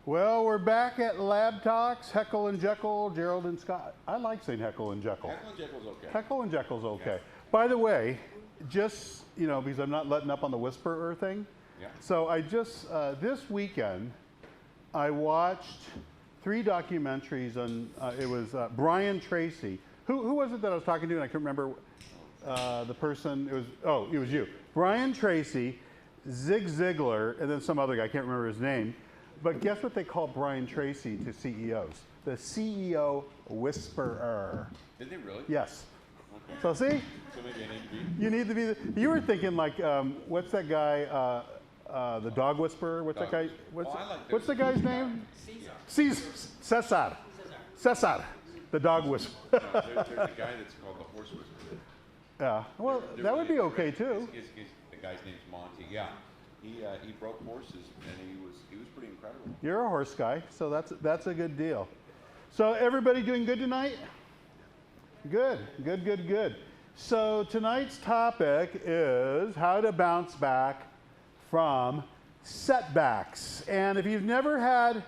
Well, we're back at Lab Talks, Heckle and Jekyll, Gerald and Scott. I like saying Heckle and Jekyll. Heckle and Jekyll's okay. Heckle and Jekyll's okay. By the way, just, because I'm not letting up on the whisperer thing. Yeah. So I just, this weekend, I watched 3 documentaries on, it was Brian Tracy. Who was it that I was talking to? And I couldn't remember the person. It was you. Brian Tracy, Zig Ziglar, and then some other guy. I can't remember his name. But guess what they call Brian Tracy to CEOs? The CEO whisperer. Did they really? Yes. Okay. So see? So maybe I need to be. You need to be. You were thinking like, what's that guy? The dog whisperer. What's that guy? What's the guy's name? Caesar. Cesar. The dog whisperer. No, there's a guy that's called the horse whisperer. Yeah. Well, that would be okay too. The guy's name's Monty. Yeah. He broke horses and he was pretty incredible. You're a horse guy, so that's a good deal. So everybody doing good tonight? Good. So tonight's topic is how to bounce back from setbacks. And if you've never had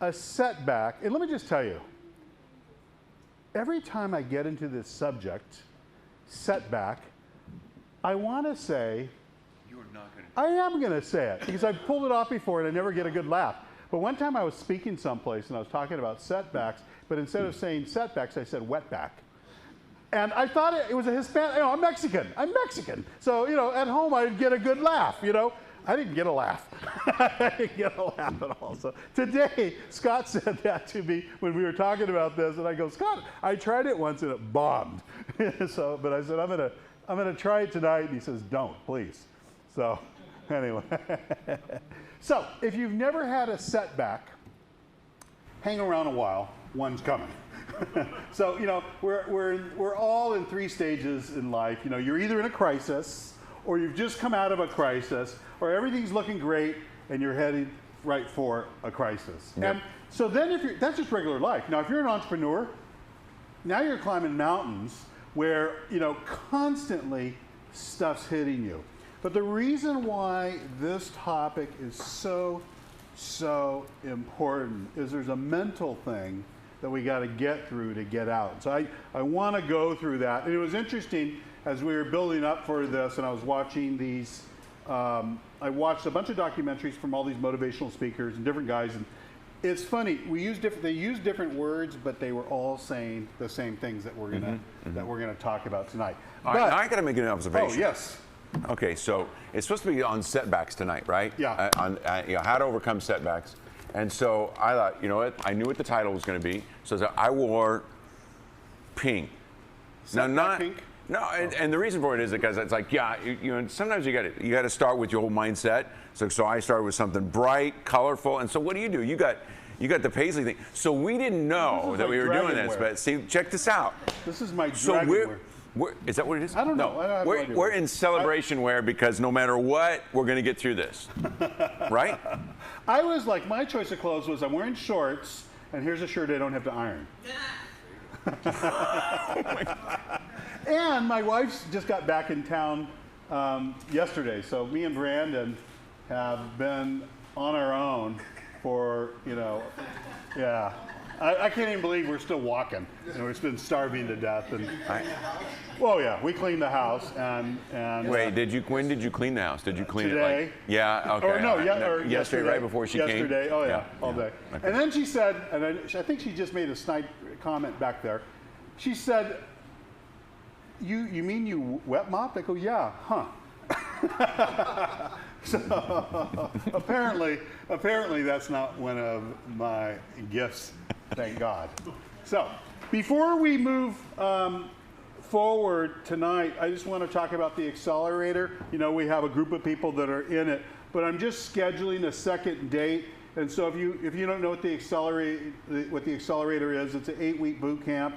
a setback, and let me just tell you, every time I get into this subject, setback, I want to say, I am going to say it because I've pulled it off before and I never get a good laugh. But one time I was speaking someplace and I was talking about setbacks, but instead of saying setbacks, I said wetback. And I thought it was a Hispanic, I'm Mexican. So, at home I'd get a good laugh, I didn't get a laugh. I didn't get a laugh at all. So today, Scott said that to me when we were talking about this, and I go, Scott, I tried it once and it bombed. But I said, I'm gonna try it tonight, and he says, don't, please. So anyway, so if you've never had a setback, hang around a while, one's coming. So, we're all in 3 stages in life. You're either in a crisis, or you've just come out of a crisis, or everything's looking great and you're heading right for a crisis. Yep. And so then that's just regular life. Now, if you're an entrepreneur, now you're climbing mountains where, constantly stuff's hitting you. But the reason why this topic is so important is there's a mental thing that we got to get through to get out. So I want to go through that. And it was interesting as we were building up for this, and I was watching these. I watched a bunch of documentaries from all these motivational speakers and different guys, and it's funny. They use different words, but they were all saying the same things that we're gonna talk about tonight. But I got to make an observation. Oh yes. Okay, so it's supposed to be on setbacks tonight, right? Yeah. How to overcome setbacks. And so I thought, I knew what the title was going to be. So I wore pink. Pink? No, and the reason for it is because it's like, sometimes you got to start with your whole mindset. So I started with something bright, colorful, and so what do? You got the Paisley thing. So we didn't know that we were doing this, but see, check this out. This is my dragon wear. Is that what it is? I don't know. I have no idea. We're in celebration wear because no matter what, we're going to get through this, right? I was like, my choice of clothes was I'm wearing shorts, and here's a shirt I don't have to iron. Oh my God. And my wife just got back in town yesterday, so me and Brandon have been on our own for, yeah. I can't even believe we're still walking. We've been starving to death. Well, yeah, we cleaned the house and wait, when did you clean the house? Did you clean today? it yeah, okay. Or yesterday, right before she came? Yesterday, all day. Okay. And then she said, and I think she just made a snide comment back there. She said, you mean you wet mopped? I go, yeah, huh. So apparently that's not one of my gifts, thank God. So before we move forward tonight, I just want to talk about the accelerator. We have a group of people that are in it, but I'm just scheduling a second date. And so if you don't know what the accelerator is, it's an 8-week boot camp.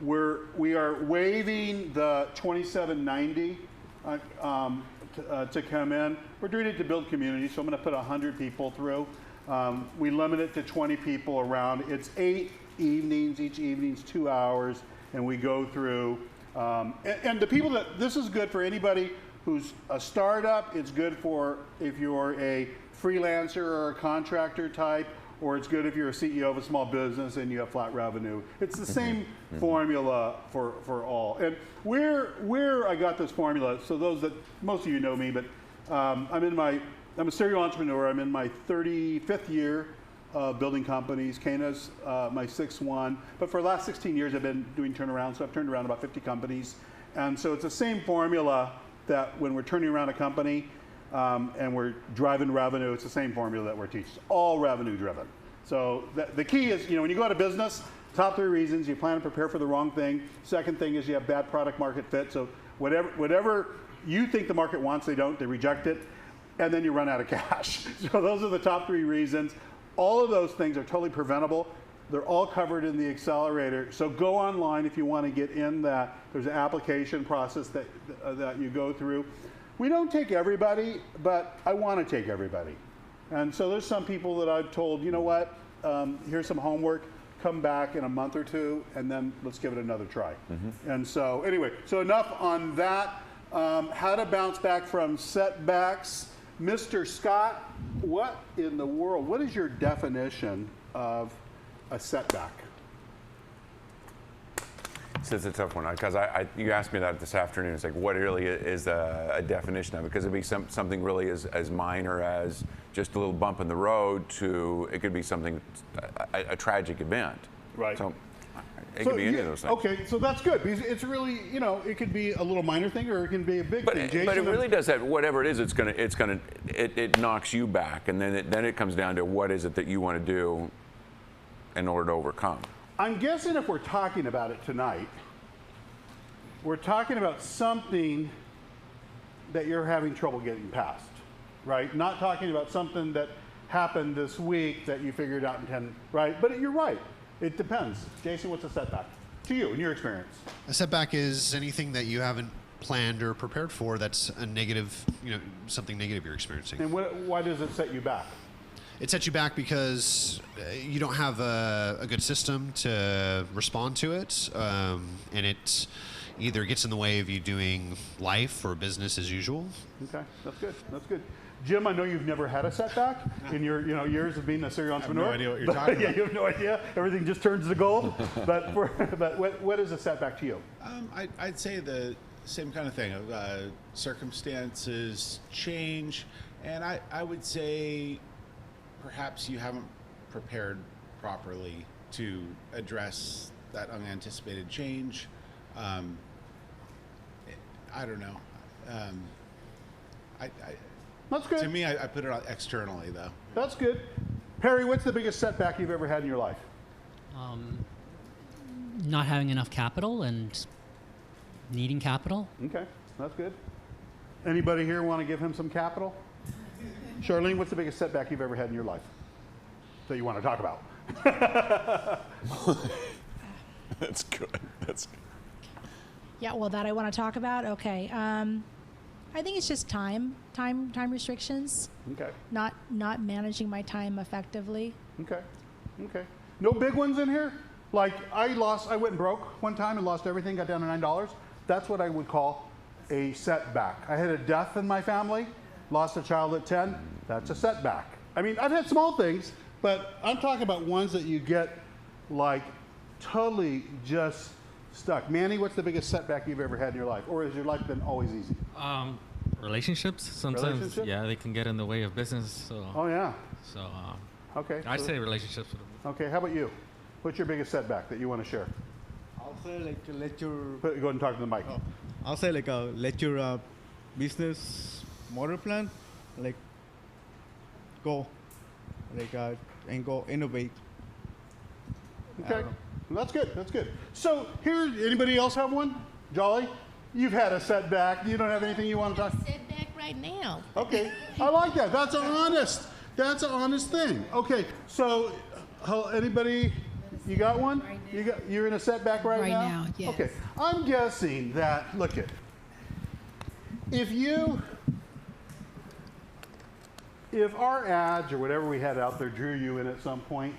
We are waiving the $27.90 to come in. We're doing it to build community, so I'm going to put 100 people through. We limit it to 20 people around. It's 8 evenings. Each evening's 2 hours, and we go through. And the people this is good for anybody who's a startup. It's good for if you're a freelancer or a contractor type, or it's good if you're a CEO of a small business and you have flat revenue. It's the same formula for all. And where I got this formula, so those that, most of you know me, but I'm a serial entrepreneur. I'm in my 35th year building companies. Cana's my 6th one. But for the last 16 years, I've been doing turnarounds. So I've turned around about 50 companies. And so it's the same formula that when we're turning around a company and we're driving revenue, it's the same formula that we're teaching. It's all revenue driven. So the key is, when you go out of business, top 3 reasons: you plan to prepare for the wrong thing. Second thing is you have bad product market fit. So whatever you think the market wants, they don't. They reject it. And then you run out of cash. So those are the top 3 reasons. All of those things are totally preventable. They're all covered in the accelerator. So go online if you want to get in that. There's an application process that you go through. We don't take everybody, but I want to take everybody. And so there's some people that I've told, you know what, here's some homework, come back in a month or 2, and then let's give it another try. And so anyway, so enough on that. How to bounce back from setbacks. Mr. Scott, what in the world, what is your definition of a setback? So it's a tough one, because you asked me that this afternoon. It's like, what really is a definition of it? Because it'd be something really as minor as just a little bump in the road to, it could be something, a tragic event. Right. So it could be any of those things. Okay, so that's good, because it's really, it could be a little minor thing or it can be a big thing. But it really does that. Whatever it is, it knocks you back, and then it comes down to what is it that you want to do in order to overcome. I'm guessing if we're talking about it tonight, we're talking about something that you're having trouble getting past, right? Not talking about something that happened this week that you figured out in 10, right? But you're right. It depends. Jason, what's a setback to you in your experience? A setback is anything that you haven't planned or prepared for that's a negative, something negative you're experiencing. And why does it set you back? It sets you back because you don't have a good system to respond to it, and it either gets in the way of you doing life or business as usual. Okay, that's good. That's good. Jim, I know you've never had a setback in your years of being a serial entrepreneur. I have no idea what you're talking about. Yeah, you have no idea. Everything just turns to gold. but what is a setback to you? I'd say the same kind of thing. Circumstances change, and I would say perhaps you haven't prepared properly to address that unanticipated change. I don't know. That's good. To me, I put it out externally, though. That's good. Perry, what's the biggest setback you've ever had in your life? Not having enough capital and needing capital. Okay, that's good. Anybody here want to give him some capital? Charlene, what's the biggest setback you've ever had in your life that you want to talk about? That's good. That's good. Yeah, well, that I want to talk about. Okay, I think it's just time restrictions. Okay. Not managing my time effectively. Okay. Okay. No big ones in here? Like I went and broke one time and lost everything, got down to $9. That's what I would call a setback. I had a death in my family, lost a child at 10. That's a setback. I mean, I've had small things, but I'm talking about ones that you get like totally just stuck. Manny, what's the biggest setback you've ever had in your life? Or has your life been always easy? Relationships. Sometimes, Relationships? yeah, they can get in the way of business. So, Oh, yeah. so Okay. I'd so- say relationships. Okay, how about you? What's your biggest setback that you want to share? I'll say like let your Go ahead and talk to the mic. I'll say like let your business model plan like go and go innovate. Okay, that's good. That's good. So here, anybody else have one? Jolly, you've had a setback. You don't have anything you want to talk? Setback right now. Okay, I like that. That's honest. That's an honest thing. Okay, so anybody, you got one? You're in a setback right now? Right now, yes. Okay, I'm guessing that. Look it. If our ads or whatever we had out there drew you in at some point,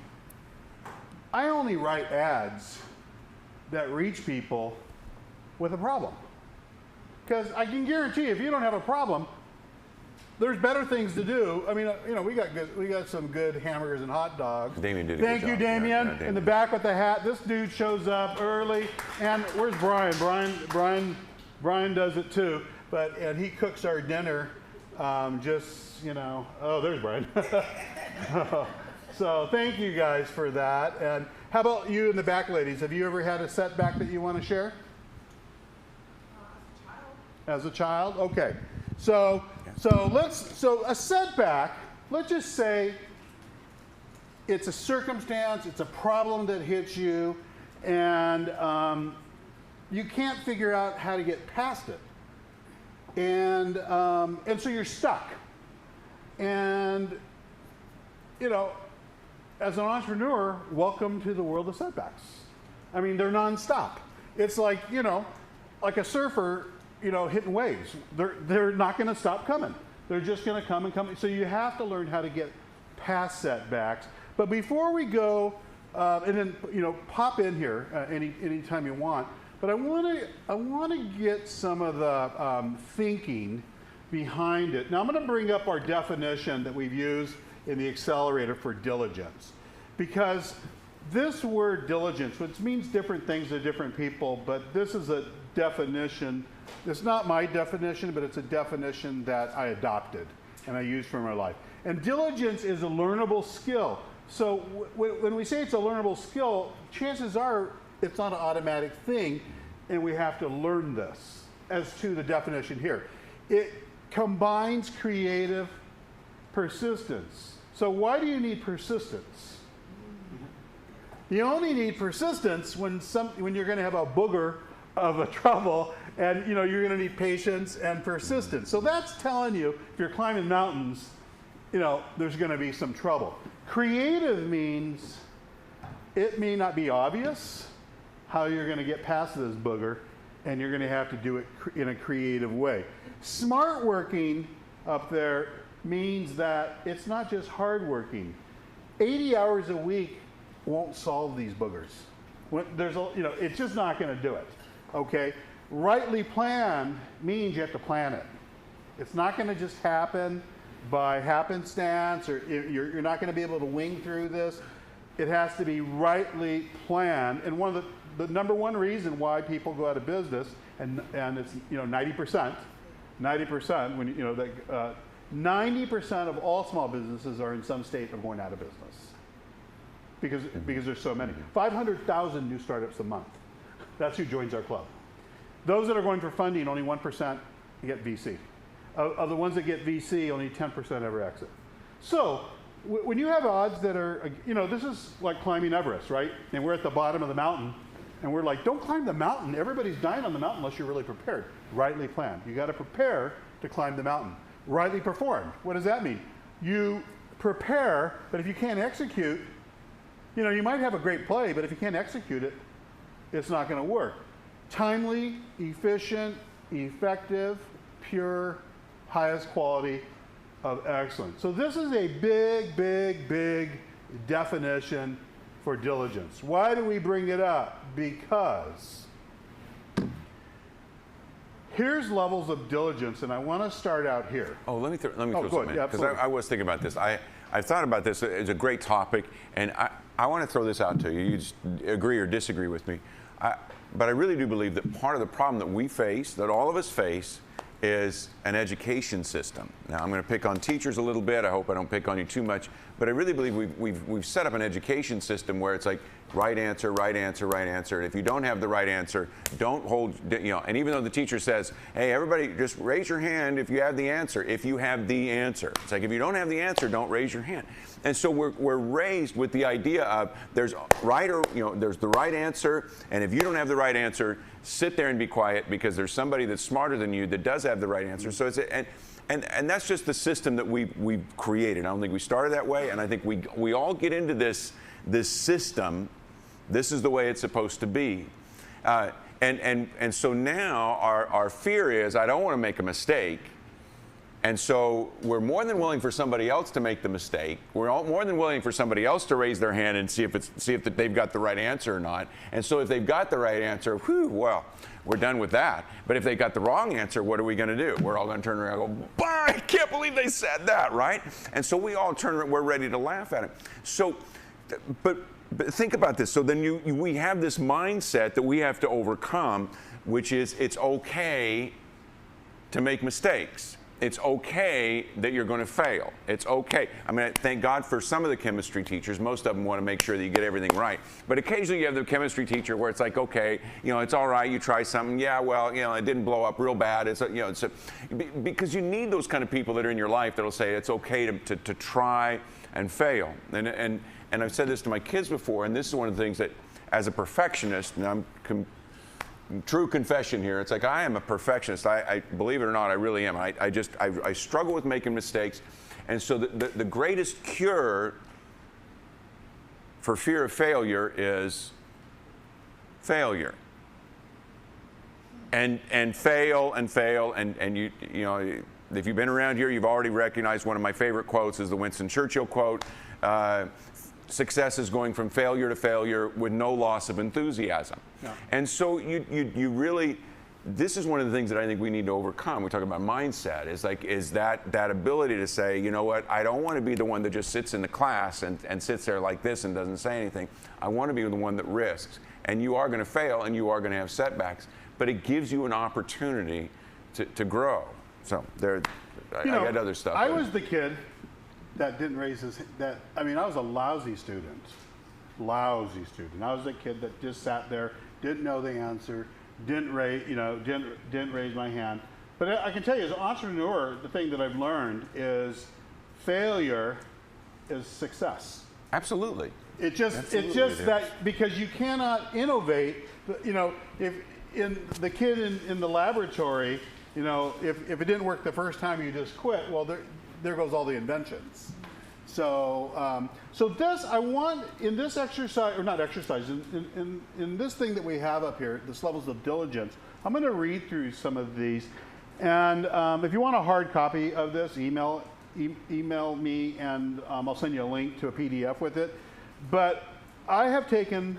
I only write ads that reach people with a problem. Because I can guarantee if you don't have a problem, there's better things to do. I mean, we got some good hamburgers and hot dogs. Damien did a good Thank you, job. Damien. Yeah, In the back with the hat. This dude shows up early. And where's Brian? Brian does it too. And he cooks our dinner. Oh, there's Brian. So thank you guys for that. And how about you in the back, ladies? Have you ever had a setback that you want to share? As a child? Okay. So a setback, let's just say it's a circumstance, it's a problem that hits you, and you can't figure out how to get past it. And so you're stuck. And, as an entrepreneur, welcome to the world of setbacks. I mean, they're nonstop. It's like, like a surfer, hitting waves. They're not going to stop coming. They're just going to come and come. So you have to learn how to get past setbacks. But before we go, and then, pop in here anytime you want. But I want to get some of the thinking behind it. Now I'm going to bring up our definition that we've used in the accelerator for diligence, because this word diligence, which means different things to different people, but this is a definition. It's not my definition, but it's a definition that I adopted and I use for my life. And diligence is a learnable skill. So when we say it's a learnable skill, chances are it's not an automatic thing, and we have to learn this. As to the definition here, it combines creative persistence. So why do you need persistence? You only need persistence when you're going to have a booger of a trouble, and you're going to need patience and persistence. So that's telling you, if you're climbing mountains, there's going to be some trouble. Creative means it may not be obvious how you're going to get past this booger, and you're going to have to do it in a creative way. Smart working up there means that it's not just hard working. 80 hours a week won't solve these boogers. It's just not going to do it. Okay? Rightly planned means you have to plan it. It's not going to just happen by happenstance, or you're not going to be able to wing through this. It has to be rightly planned. And one of the number one reason why people go out of business, and it's 90%, when 90% of all small businesses are in some state of going out of business because there's so many. 500,000 new startups a month. That's who joins our club. Those that are going for funding, only 1% get VC. Of the ones that get VC, only 10% ever exit. So when you have odds that are, this is like climbing Everest, right? And we're at the bottom of the mountain, and we're like, don't climb the mountain. Everybody's dying on the mountain unless you're really prepared. Rightly planned. You got to prepare to climb the mountain. Rightly performed. What does that mean? You prepare, but if you can't execute, you might have a great play, but if you can't execute it, it's not going to work. Timely, efficient, effective, pure, highest quality of excellence. So this is a big, big, big definition for diligence. Why do we bring it up? Because here's levels of diligence, and I want to start out here. Oh, let me throw something in, Yeah, because I was thinking about this. I thought about this. It's a great topic, and I want to throw this out to you. You just agree or disagree with me. But I really do believe that part of the problem that we face, that all of us face, is an education system. Now, I'm going to pick on teachers a little bit. I hope I don't pick on you too much. But I really believe we've set up an education system where it's like right answer, right answer, right answer. And if you don't have the right answer, don't hold, and even though the teacher says, hey, everybody just raise your hand if you have the answer, if you have the answer. It's like if you don't have the answer, don't raise your hand. And so we're raised with the idea of there's there's the right answer, and if you don't have the right answer, sit there and be quiet because there's somebody that's smarter than you that does have the right answer. So it's and that's just the system that we've created. I don't think we started that way, and I think we all get into this system. This is the way it's supposed to be. And so now our fear is I don't want to make a mistake. And so we're more than willing for somebody else to make the mistake. We're more than willing for somebody else to raise their hand and see if they've got the right answer or not. And so if they've got the right answer, whew, well, we're done with that. But if they got the wrong answer, what are we going to do? We're all going to turn around and go, bah, I can't believe they said that, right? And so we all turn around, we're ready to laugh at it. So, but think about this. So then we have this mindset that we have to overcome, which is it's okay to make mistakes. It's okay that you're going to fail. It's okay. I mean, thank God for some of the chemistry teachers. Most of them want to make sure that you get everything right. But occasionally you have the chemistry teacher where it's like, okay, you know, it's all right. You try something. Yeah, well, you know, it didn't blow up real bad. It's, you know, because you need those kind of people that are in your life that'll say it's okay to try and fail. And I've said this to my kids before, and this is one of the things that, as a perfectionist, and I'm true confession here. It's like I am a perfectionist. I believe it or not, I really am. I struggle with making mistakes, and so the greatest cure for fear of failure is failure. And fail and fail and you know, if you've been around here, you've already recognized one of my favorite quotes is the Winston Churchill quote. Success is going from failure to failure with no loss of enthusiasm. Yeah. And so you really, this is one of the things that I think we need to overcome. We talk about mindset, is that ability to say, you know what, I don't want to be the one that just sits in the class and sits there like this and doesn't say anything. I want to be the one that risks. And you are going to fail and you are going to have setbacks, but it gives you an opportunity to grow. So I got other stuff. I was the kid that didn't raise his, I was a lousy student. Lousy student. I was a kid that just sat there, didn't know the answer, didn't raise my hand. But I can tell you, as an entrepreneur, the thing that I've learned is failure is success. Absolutely. It's just that because you cannot innovate, you know, if in the kid in the laboratory, you know, if it didn't work the first time, you just quit. Well, there goes all the inventions. So, this, I want, in this exercise, or not exercise, in this thing that we have up here, this levels of diligence, I'm going to read through some of these. And if you want a hard copy of this, email me, and I'll send you a link to a PDF with it. But I have taken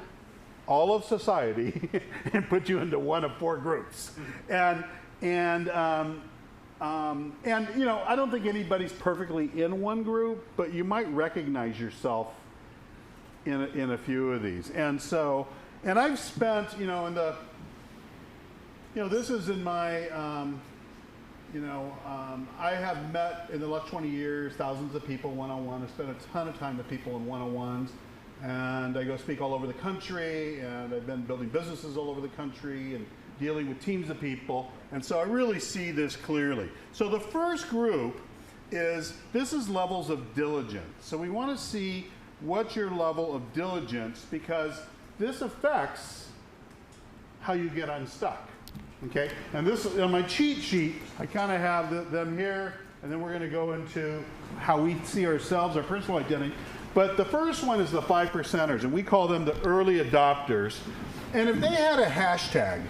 all of society and put you into one of 4 groups. And you know, I don't think anybody's perfectly in one group, but you might recognize yourself in a few of these. And so, and I've spent, you know, this is in my, I have met in the last 20 years thousands of people one-on-one. I've spent a ton of time with people in one-on-ones, and I go speak all over the country, and I've been building businesses all over the country and dealing with teams of people. And so I really see this clearly. So the first group is levels of diligence. So we want to see what's your level of diligence, because this affects how you get unstuck. Okay? And this, on my cheat sheet, I kind of have them here, and then we're going to go into how we see ourselves, our personal identity. But the first one is the 5%ers, and we call them the early adopters. And if they had a hashtag,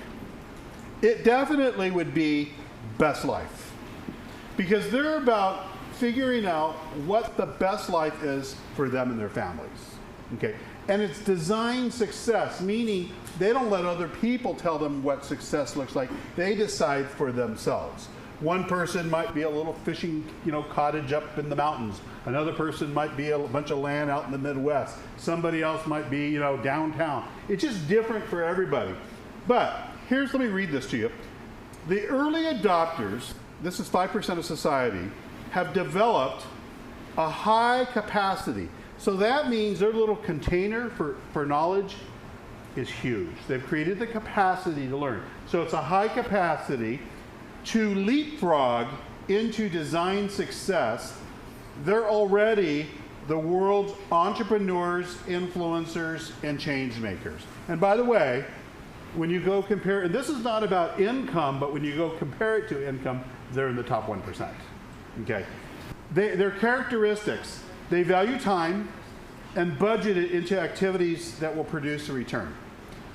it definitely would be best life, because they're about figuring out what the best life is for them and their families. Okay, and it's design success, meaning they don't let other people tell them what success looks like. They decide for themselves. One person might be a little fishing, cottage up in the mountains. Another person might be a bunch of land out in the Midwest. Somebody else might be, downtown. It's just different for everybody. But let me read this to you. The early adopters, this is 5% of society, have developed a high capacity. So that means their little container for knowledge is huge. They've created the capacity to learn. So it's a high capacity to leapfrog into design success. They're already the world's entrepreneurs, influencers, and change makers. And by the way, when you go compare, and this is not about income, but when you go compare it to income, they're in the top 1%. Okay, their characteristics: they value time and budget it into activities that will produce a return.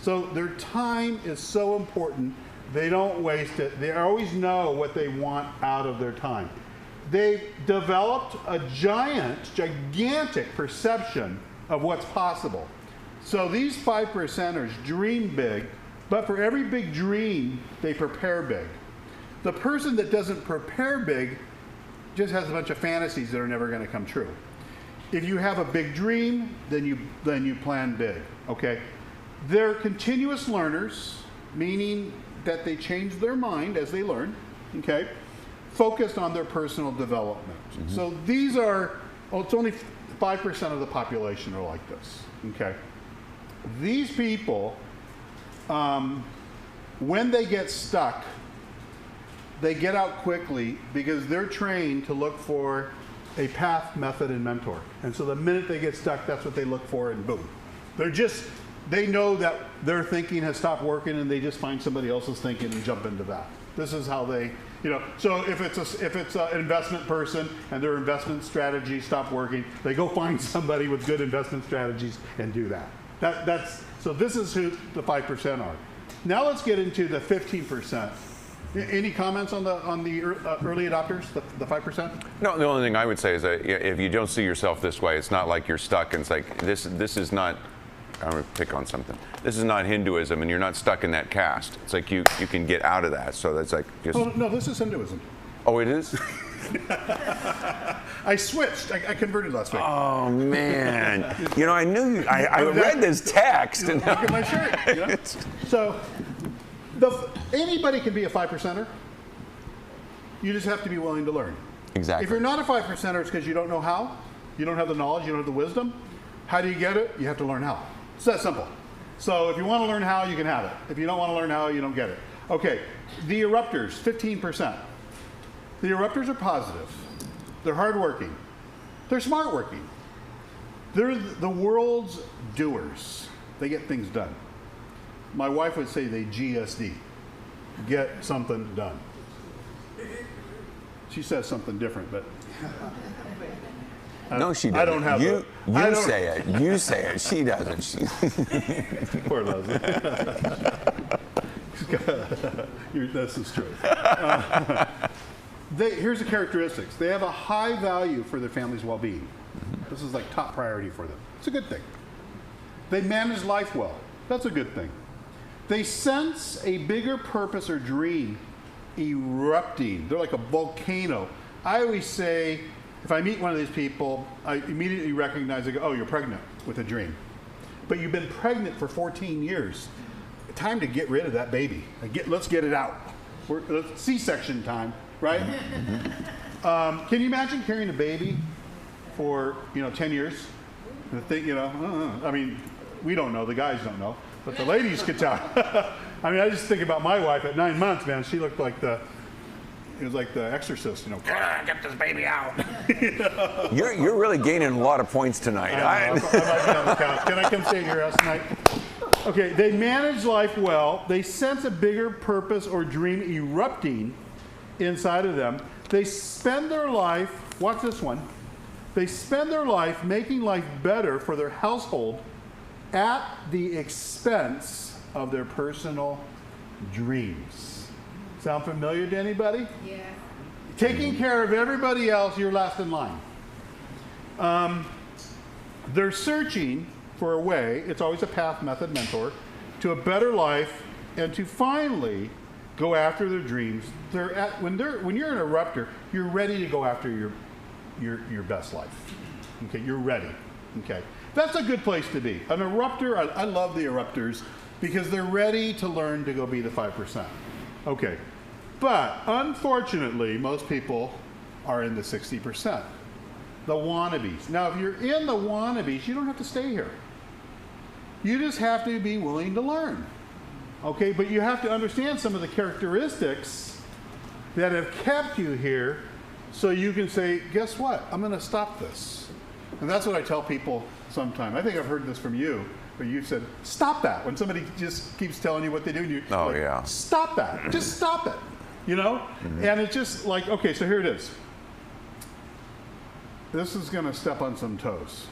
So their time is so important. They don't waste it. They always know what they want out of their time. they've developed a gigantic perception of what's possible. So these 5%ers dream big, but for every big dream, they prepare big. The person that doesn't prepare big just has a bunch of fantasies that are never going to come true. If you have a big dream, then you plan big, okay? They're continuous learners, meaning that they change their mind as they learn, okay? Focused on their personal development. So these are, it's only 5% of the population are like this, okay? These people, when they get stuck, they get out quickly because they're trained to look for a path, method, and mentor. And so the minute they get stuck, that's what they look for, and boom. They know that their thinking has stopped working, and they just find somebody else's thinking and jump into that. This is how they, so if it's an investment person and their investment strategy stopped working, they go find somebody with good investment strategies and do that. So this is who the 5% are. Now let's get into the 15%. Any comments on the early adopters, the 5%? No, the only thing I would say is that if you don't see yourself this way, it's not like you're stuck. And it's like this is not. I'm going to pick on something. This is not Hinduism, and you're not stuck in that caste. It's like you can get out of that. So that's like just. Oh, no, this is Hinduism. Oh, it is? I switched. I converted last week. Oh, man. I knew you. I read this text. Look at my shirt. So anybody can be a 5%er. You just have to be willing to learn. Exactly. If you're not a 5%er, it's because you don't know how. You don't have the knowledge. You don't have the wisdom. How do you get it? You have to learn how. It's that simple. So if you want to learn how, you can have it. If you don't want to learn how, you don't get it. Okay, the erupters, 15%. The erupters are positive. They're hardworking. They're smart working. They're the world's doers. They get things done. My wife would say they GSD. Get something done. She says something different, but... No, she doesn't. I don't have you say it. You say it. She doesn't. Poor Leslie. This is true. Here's the characteristics. They have a high value for their family's well-being. This is like top priority for them. It's a good thing. They manage life well. That's a good thing. They sense a bigger purpose or dream erupting. They're like a volcano. I always say, if I meet one of these people, I immediately recognize, I go, oh, you're pregnant with a dream. But you've been pregnant for 14 years. Time to get rid of that baby. Let's get it out. It's C-section time, right? Can you imagine carrying a baby for 10 years? I mean, we don't know. The guys don't know. But the ladies could tell. I mean, I just think about my wife at 9 months, man. She looked like it was like the Exorcist, get this baby out. You're really gaining a lot of points tonight. I might be on the couch. Can I come stay at your house tonight? Okay, they manage life well. They sense a bigger purpose or dream erupting inside of them. They spend their life, watch this one, they spend their life making life better for their household at the expense of their personal dreams. Sound familiar to anybody? Yeah. Taking care of everybody else, you're last in line. They're searching for a way, it's always a path, method, mentor, to a better life and to finally go after their dreams. When you're an erupter, you're ready to go after your best life. Okay, you're ready. Okay. That's a good place to be. An erupter, I love the erupters because they're ready to learn to go be the 5%. Okay. But unfortunately, most people are in the 60%. The wannabes. Now, if you're in the wannabes, you don't have to stay here. You just have to be willing to learn. Okay, but you have to understand some of the characteristics that have kept you here so you can say, guess what? I'm going to stop this. And that's what I tell people sometimes. I think I've heard this from you, but you said, stop that. When somebody just keeps telling you what they do, and you're stop that. Just stop it. And it's just like, okay, so here it is. This is going to step on some toes.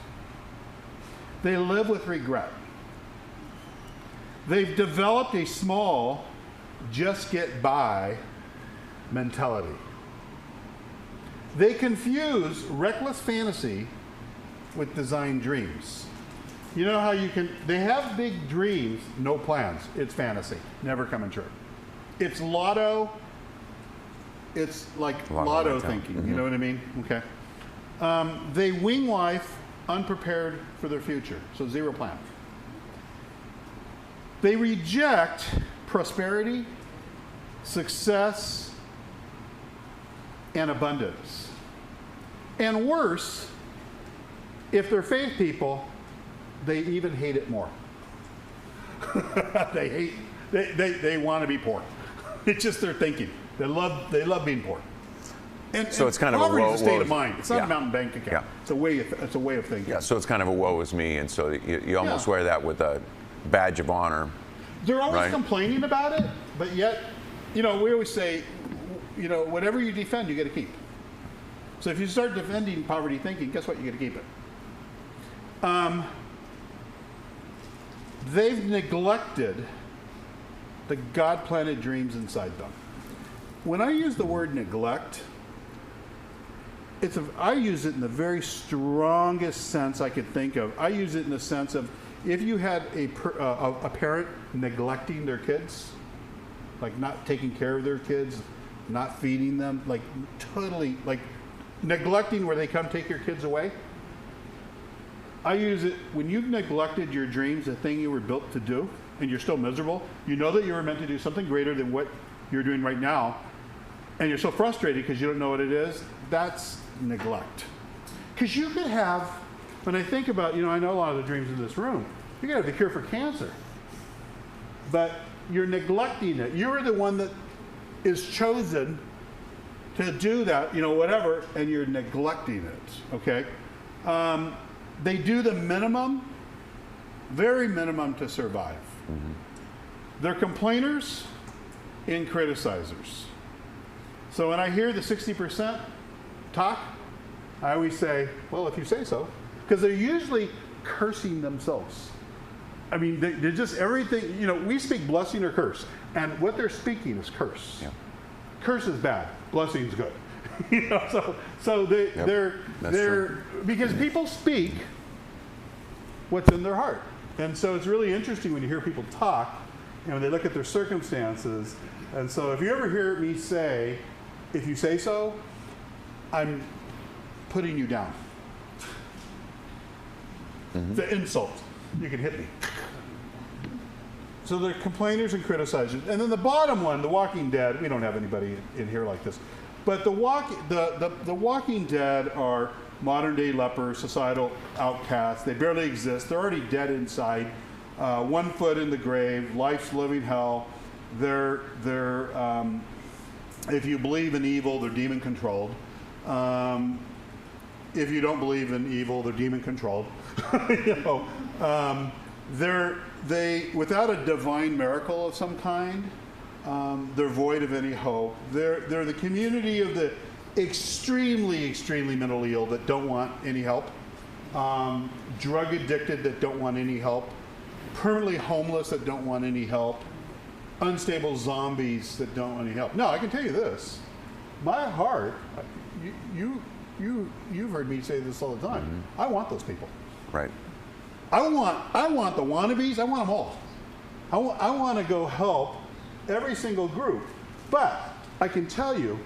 They live with regret. They've developed a small, just get by mentality. They confuse reckless fantasy with designed dreams. You know how they have big dreams, no plans. It's fantasy, never coming true. It's lotto, it's like lotto thinking, you know what I mean? Okay. They wing life unprepared for their future, so zero plan. They reject prosperity, success, and abundance. And worse, if they're faith people, they even hate it more. They want to be poor. It's just their thinking. They love being poor. And so it's kind of a poverty woe is a state of mind. It's not yeah. a mountain bank account. Yeah. It's a way of thinking. Yeah, so it's kind of a woe is me, and so you almost wear that with a badge of honor. They're always right? complaining about it, but yet, we always say, whatever you defend, you get to keep. So if you start defending poverty thinking, guess what? You get to keep it. They've neglected the God-planted dreams inside them. When I use the word neglect, I use it in the very strongest sense I could think of. I use it in the sense of if you had a parent neglecting their kids, like not taking care of their kids, not feeding them, like totally, like neglecting where they come take your kids away. I use it when you've neglected your dreams, the thing you were built to do, and you're still miserable. You know that you were meant to do something greater than what you're doing right now, and you're so frustrated because you don't know what it is. That's neglect. Because you could have, when I think about, I know a lot of the dreams in this room, you could have the cure for cancer, but you're neglecting it. You're the one that is chosen to do that, whatever, and you're neglecting it, okay? They do the minimum, very minimum to survive. Mm-hmm. They're complainers and criticizers. So when I hear the 60% talk, I always say, well, if you say so, because they're usually cursing themselves. I mean, they're just everything, we speak blessing or curse, and what they're speaking is curse. Yeah. Curse is bad, blessing is good. They're because people speak what's in their heart. And so it's really interesting when you hear people talk and when they look at their circumstances. And so if you ever hear me say, if you say so, I'm putting you down. Mm-hmm. The insult. You can hit me. So they're complainers and criticizers. And then the bottom one, the Walking Dead, we don't have anybody in here like this. But the Walking Dead are modern day lepers, societal outcasts. They barely exist. They're already dead inside. 1 foot in the grave, life's living hell. They're if you believe in evil, they're demon controlled. If you don't believe in evil, they're demon controlled. They without a divine miracle of some kind, they're void of any hope. They're the community of the extremely, extremely mentally ill that don't want any help, drug addicted that don't want any help, permanently homeless that don't want any help, unstable zombies that don't want any help. No, I can tell you this: my heart. You've heard me say this all the time. Mm-hmm. I want those people. Right. I want the wannabes. I want them all. I want to go help every single group. But I can tell you,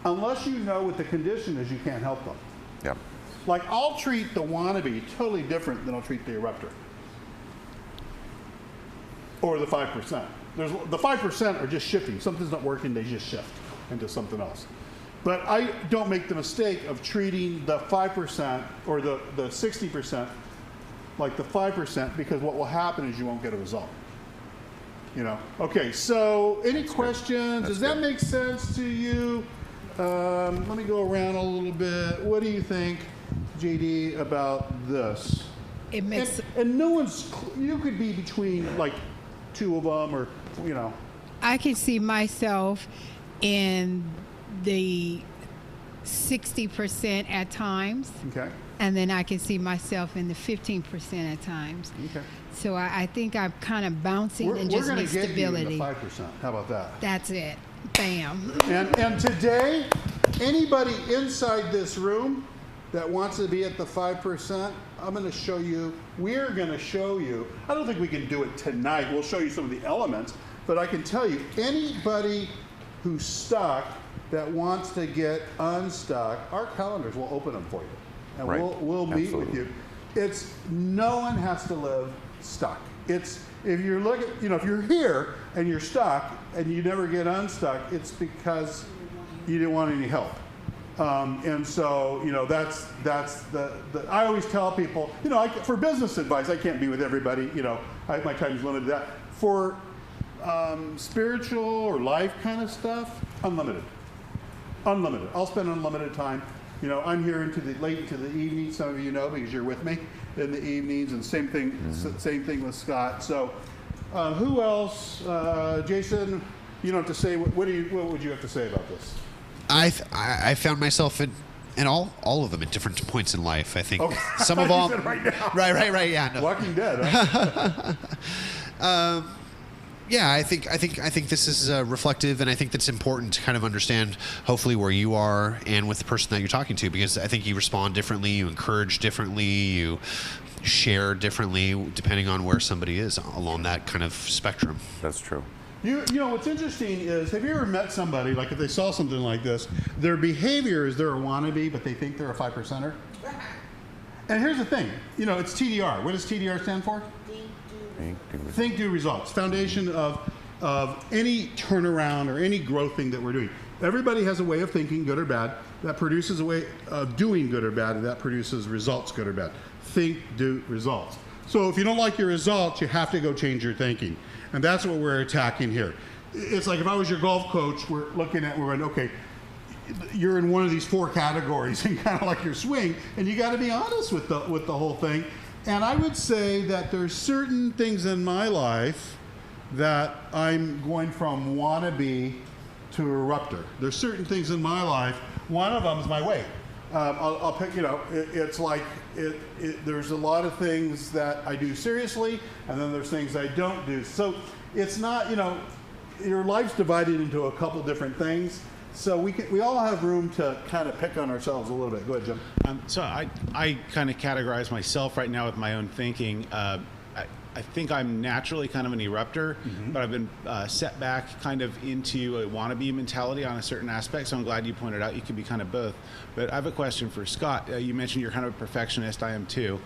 unless you know what the condition is, you can't help them. Yep. Like, I'll treat the wannabe totally different than I'll treat the eruptor. Or the 5%. The 5% are just shifting. Something's not working, they just shift into something else. But I don't make the mistake of treating the 5% or the 60% like the 5%, because what will happen is you won't get a result. Okay, so any questions? Does that make sense to you? Let me go around a little bit. What do you think, JD, about this? It makes and no one's, you could be between like two of them, or I can see myself in the 60% at times. Okay. And then I can see myself in the 15% at times. Okay. So I think I'm kind of bouncing and just need stability. We're going to get you in the 5%. How about that? That's it. Bam. And today, Anybody inside this room that wants to be at the 5%, I'm going to show you, we're going to show you, I don't think we can do it tonight. We'll show you some of the elements, but I can tell you, anybody who's stuck that wants to get unstuck, our calendars will open them for you. And Right. we'll meet with you. It's, no one has to live stuck. It's, if you're looking, if you're here and you're stuck and you never get unstuck, it's because you didn't want any help. And so, that's the I always tell people, for business advice, I can't be with everybody, my time's limited to that. For spiritual or life kind of stuff, unlimited. Unlimited. I'll spend unlimited time. I'm here late into the evening, some of you know, because you're with me in the evenings, and same thing with Scott. So, who else? Jason, you don't have to say, what would you have to say about this? I found myself in all of them at different points in life. I think some of all right now. Right. Yeah. No. Walking Dead. Huh? Yeah, I think this is reflective, and I think that's important to kind of understand, hopefully, where you are and with the person that you're talking to, because I think you respond differently, you encourage differently, you share differently, depending on where somebody is along that kind of spectrum. That's true. What's interesting is, have you ever met somebody, like if they saw something like this, their behavior is they're a wannabe, but they think they're a 5%er? And here's the thing, it's TDR. What does TDR stand for? Think, do, results. Foundation of any turnaround or any growth thing that we're doing. Everybody has a way of thinking, good or bad, that produces a way of doing good or bad, and that produces results, good or bad. Think, do, results. So if you don't like your results, you have to go change your thinking. And that's what we're attacking here. It's like if I was your golf coach, we're going, okay, you're in one of these 4 categories and kind of like your swing, and you got to be honest with the whole thing. And I would say that there's certain things in my life that I'm going from wannabe to erupter. There's certain things in my life. One of them is my weight. I'll pick, it's like, there's a lot of things that I do seriously, and then there's things I don't do. So it's not, your life's divided into a couple different things. So we all have room to kind of pick on ourselves a little bit. Go ahead, Jim. So I kind of categorize myself right now with my own thinking. I think I'm naturally kind of an erupter, but I've been set back kind of into a wannabe mentality on a certain aspect. So I'm glad you pointed out you could be kind of both. But I have a question for Scott. You mentioned you're kind of a perfectionist. I am too.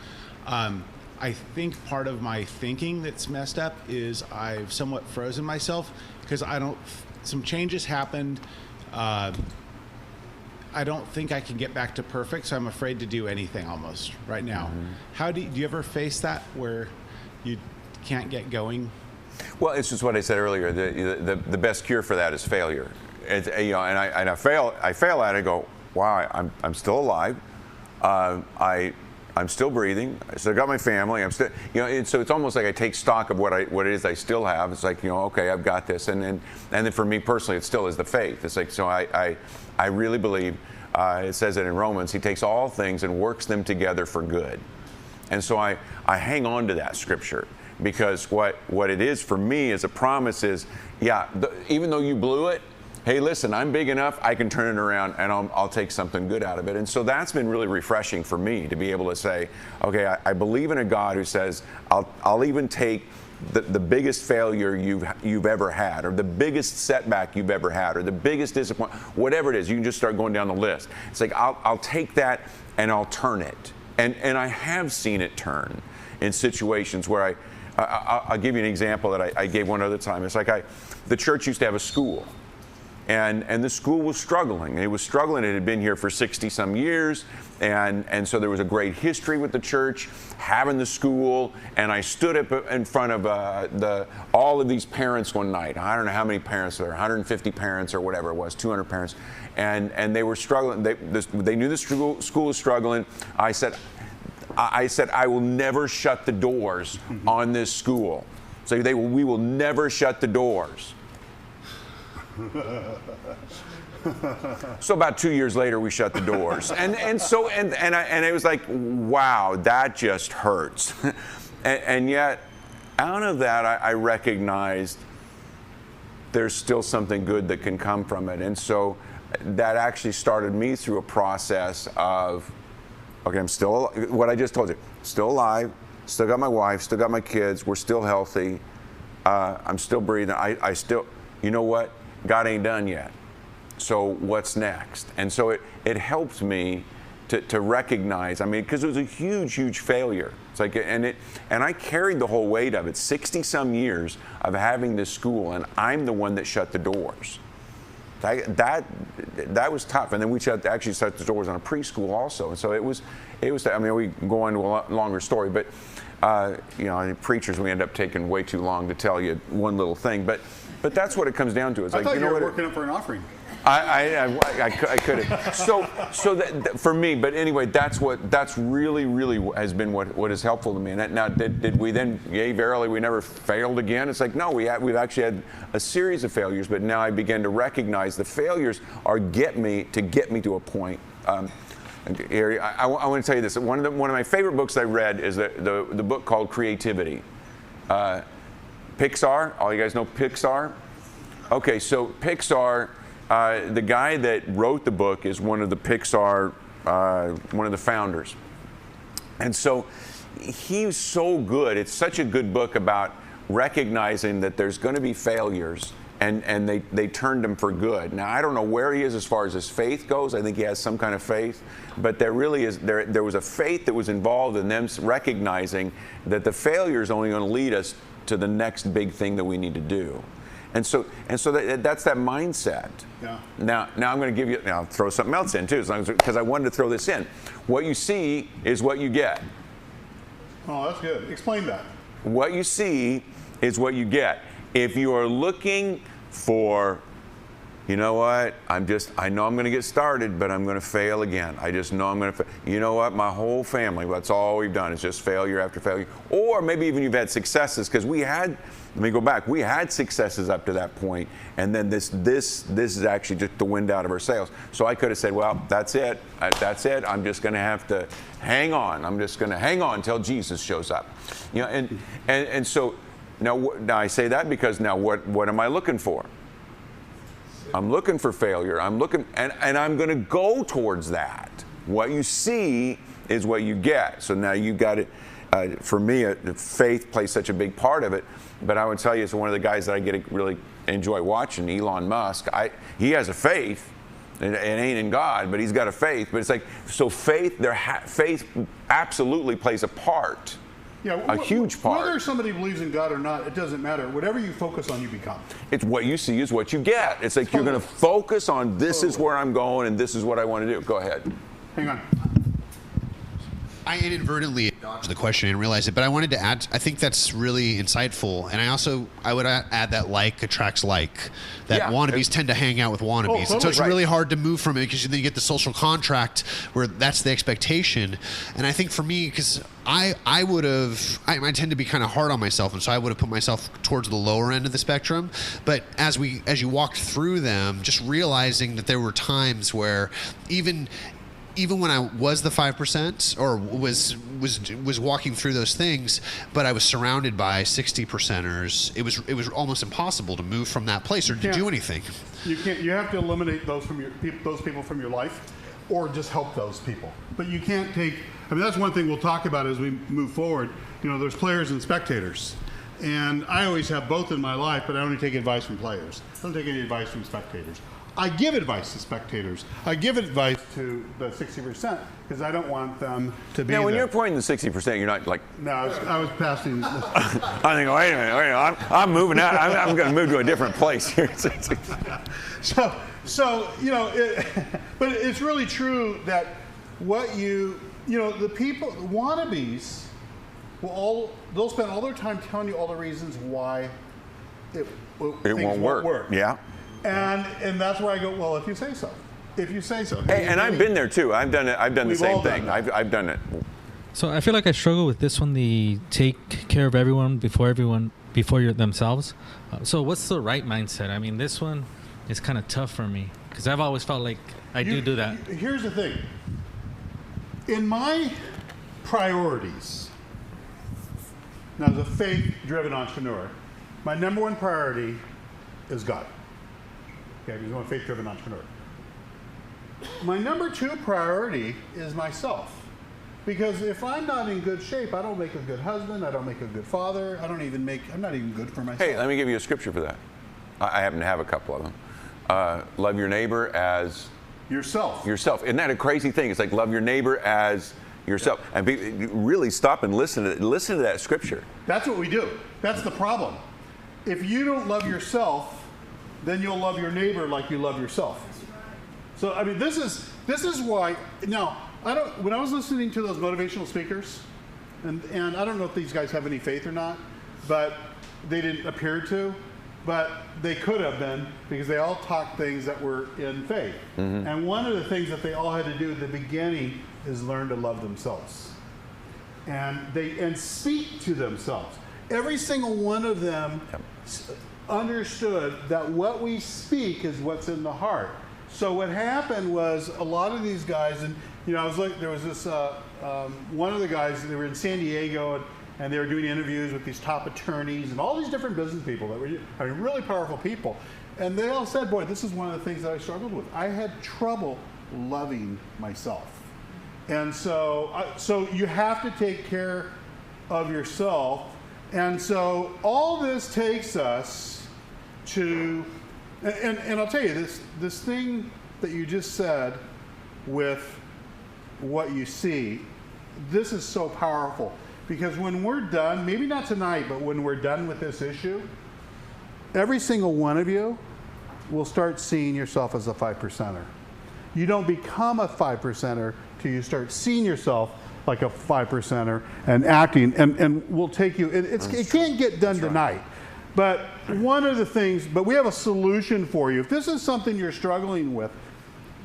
I think part of my thinking that's messed up is I've somewhat frozen myself because some changes happened. I don't think I can get back to perfect, so I'm afraid to do anything almost right now. How do you ever face that where you can't get going? Well, it's just what I said earlier. The best cure for that is failure. It's, and I fail at it. I go, wow, I'm still alive. I'm still breathing. I still got my family. I'm still, and so it's almost like I take stock of what it is I still have. It's like, okay, I've got this. And then for me personally, it still is the faith. It's like, so I really believe, it says it in Romans, he takes all things and works them together for good. And so I hang on to that scripture, because what it is for me as a promise is, even though you blew it, hey, listen, I'm big enough, I can turn it around and I'll take something good out of it. And so that's been really refreshing for me to be able to say, okay, I believe in a God who says, I'll even take the biggest failure you've ever had, or the biggest setback you've ever had, or the biggest disappointment, whatever it is, you can just start going down the list. It's like, I'll take that and I'll turn it. And I have seen it turn in situations where I'll give you an example that I gave one other time. It's like the church used to have a school. And the school was struggling. It was struggling. It had been here for 60-some years. And so there was a great history with the church having the school. And I stood up in front of all of these parents one night. I don't know how many parents there, 150 parents or whatever it was, 200 parents. And they were struggling. They knew the school was struggling. I said, I will never shut the doors on this school. So we will never shut the doors. So about 2 years later, we shut the doors, and it was like, wow, that just hurts. and yet, out of that, I recognized there's still something good that can come from it. And so that actually started me through a process of, okay, I'm still, what I just told you, still alive, still got my wife, still got my kids, we're still healthy, I'm still breathing, I still, you know what, God ain't done yet. So what's next? And so it helped me to recognize, I mean, because it was a huge, huge failure. It's like, and I carried the whole weight of it, 60-some years of having this school, and I'm the one that shut the doors. That was tough. And then we actually shut the doors on a preschool also. And so it was, I mean, we can go into a longer story, but, you know, preachers, we end up taking way too long to tell you one little thing. But that's what it comes down to. It's I like, thought you know you were what, working up for an offering. I could have. So that, for me, but anyway, that's really has been what is helpful to me. And now, did we then, yay, verily, we never failed again? It's like, no, we've actually had a series of failures, but now I begin to recognize the failures are get me to a point. I want to tell you this. One of my favorite books I read is the book called Creativity. Pixar. All you guys know Pixar? Okay, so Pixar. The guy that wrote the book is one of the Pixar, one of the founders. And so he's so good. It's such a good book about recognizing that there's going to be failures, and they turned him for good. Now, I don't know where he is as far as his faith goes. I think he has some kind of faith. But there really is, there was a faith that was involved in them recognizing that the failure is only going to lead us to the next big thing that we need to do. And so that's that mindset. Yeah. Now I'm going to give you, now I'll throw something else in too, because I wanted to throw this in. What you see is what you get. Oh, that's good. Explain that. What you see is what you get. If you are looking for, you know what, I know I'm going to get started, but I'm going to fail again. I just know I'm going to fail. You know what, my whole family, that's all we've done is just failure after failure. Or maybe even you've had successes, because let me go back. We had successes up to that point, and then this is actually just the wind out of our sails. So I could have said, well, that's it. I'm just going to have to hang on. I'm just going to hang on until Jesus shows up. You know, and so now I say that because now what am I looking for? I'm looking for failure. I'm looking, and I'm going to go towards that. What you see is what you get. So now you got it. For me, faith plays such a big part of it. But I would tell you, as one of the guys that I get to really enjoy watching, Elon Musk, he has a faith. It ain't in God, but he's got a faith. But it's like, so faith absolutely plays a part. Yeah, a huge part. Whether somebody believes in God or not, it doesn't matter. Whatever you focus on, you become. It's what you see is what you get. It's like you're going to focus on this is where I'm going and this is what I want to do. Go ahead. Hang on. I inadvertently dodged the question and realized it, but I wanted to add, I think that's really insightful. And I would add that like attracts like. That wannabes tend to hang out with wannabes. Totally. And so it's really hard to move from it because then you get the social contract where that's the expectation. And I think for me, because I tend to be kind of hard on myself, and so I would have put myself towards the lower end of the spectrum. But as you walked through them, just realizing that there were times where even when I was the 5% or was walking through those things, but I was surrounded by 60%ers, it was almost impossible to move from that place or to do anything. You can't. You have to eliminate those people from your life, or just help those people. But you can't take. I mean, that's one thing we'll talk about as we move forward. You know, there's players and spectators, and I always have both in my life, but I only take advice from players. I don't take any advice from spectators. I give advice to spectators. I give advice to the 60% because I don't want them to be. Now, when there. you're pointing the 60%, you're not like. No, I was passing. I think, wait a minute, I'm moving out. I'm going to move to a different place here. So you know, but it's really true that the people, the wannabes, they'll spend all their time telling you all the reasons why it won't work. Yeah. And that's where I go, well, if you say so. If you say so. Hey, and I've been there too. I've done it. I've done the same thing. I've done it. So I feel like I struggle with this one, the take care of everyone before themselves. So what's the right mindset? I mean, this one is kind of tough for me because I've always felt like I do that. Here's the thing. In my priorities, now as a faith-driven entrepreneur, my number one priority is God. Okay, because I'm a faith-driven entrepreneur. my number 2 priority is myself. Because if I'm not in good shape, I don't make a good husband, I don't make a good father, I'm not even good for myself. Hey, let me give you a scripture for that. I happen to have a couple of them. Love your neighbor as yourself. Yourself. Isn't that a crazy thing? It's like love your neighbor as yourself. And really stop and listen to that scripture. That's what we do. That's the problem. If you don't love yourself, then you'll love your neighbor like you love yourself. So I mean, this is why. Now, when I was listening to those motivational speakers, and I don't know if these guys have any faith or not, but they didn't appear to, but they could have been, because they all talked things that were in faith. Mm-hmm. And one of the things that they all had to do at the beginning is learn to love themselves, and speak to themselves. Every single one of them understood that what we speak is what's in the heart. So what happened was a lot of these guys, and I was like, there was this one of the guys, they were in San Diego, and they were doing interviews with these top attorneys and all these different business people that were, really powerful people. And they all said, boy, this is one of the things that I struggled with. I had trouble loving myself. And so you have to take care of yourself. And so all this takes us to, and I'll tell you, this thing that you just said with what you see, this is so powerful. Because when we're done, maybe not tonight, but when we're done with this issue, every single one of you will start seeing yourself as a 5%er. You don't become a 5%er till you start seeing yourself like a 5%er and acting, and we'll take you, it can't get done tonight. But one of the things, but we have a solution for you. If this is something you're struggling with,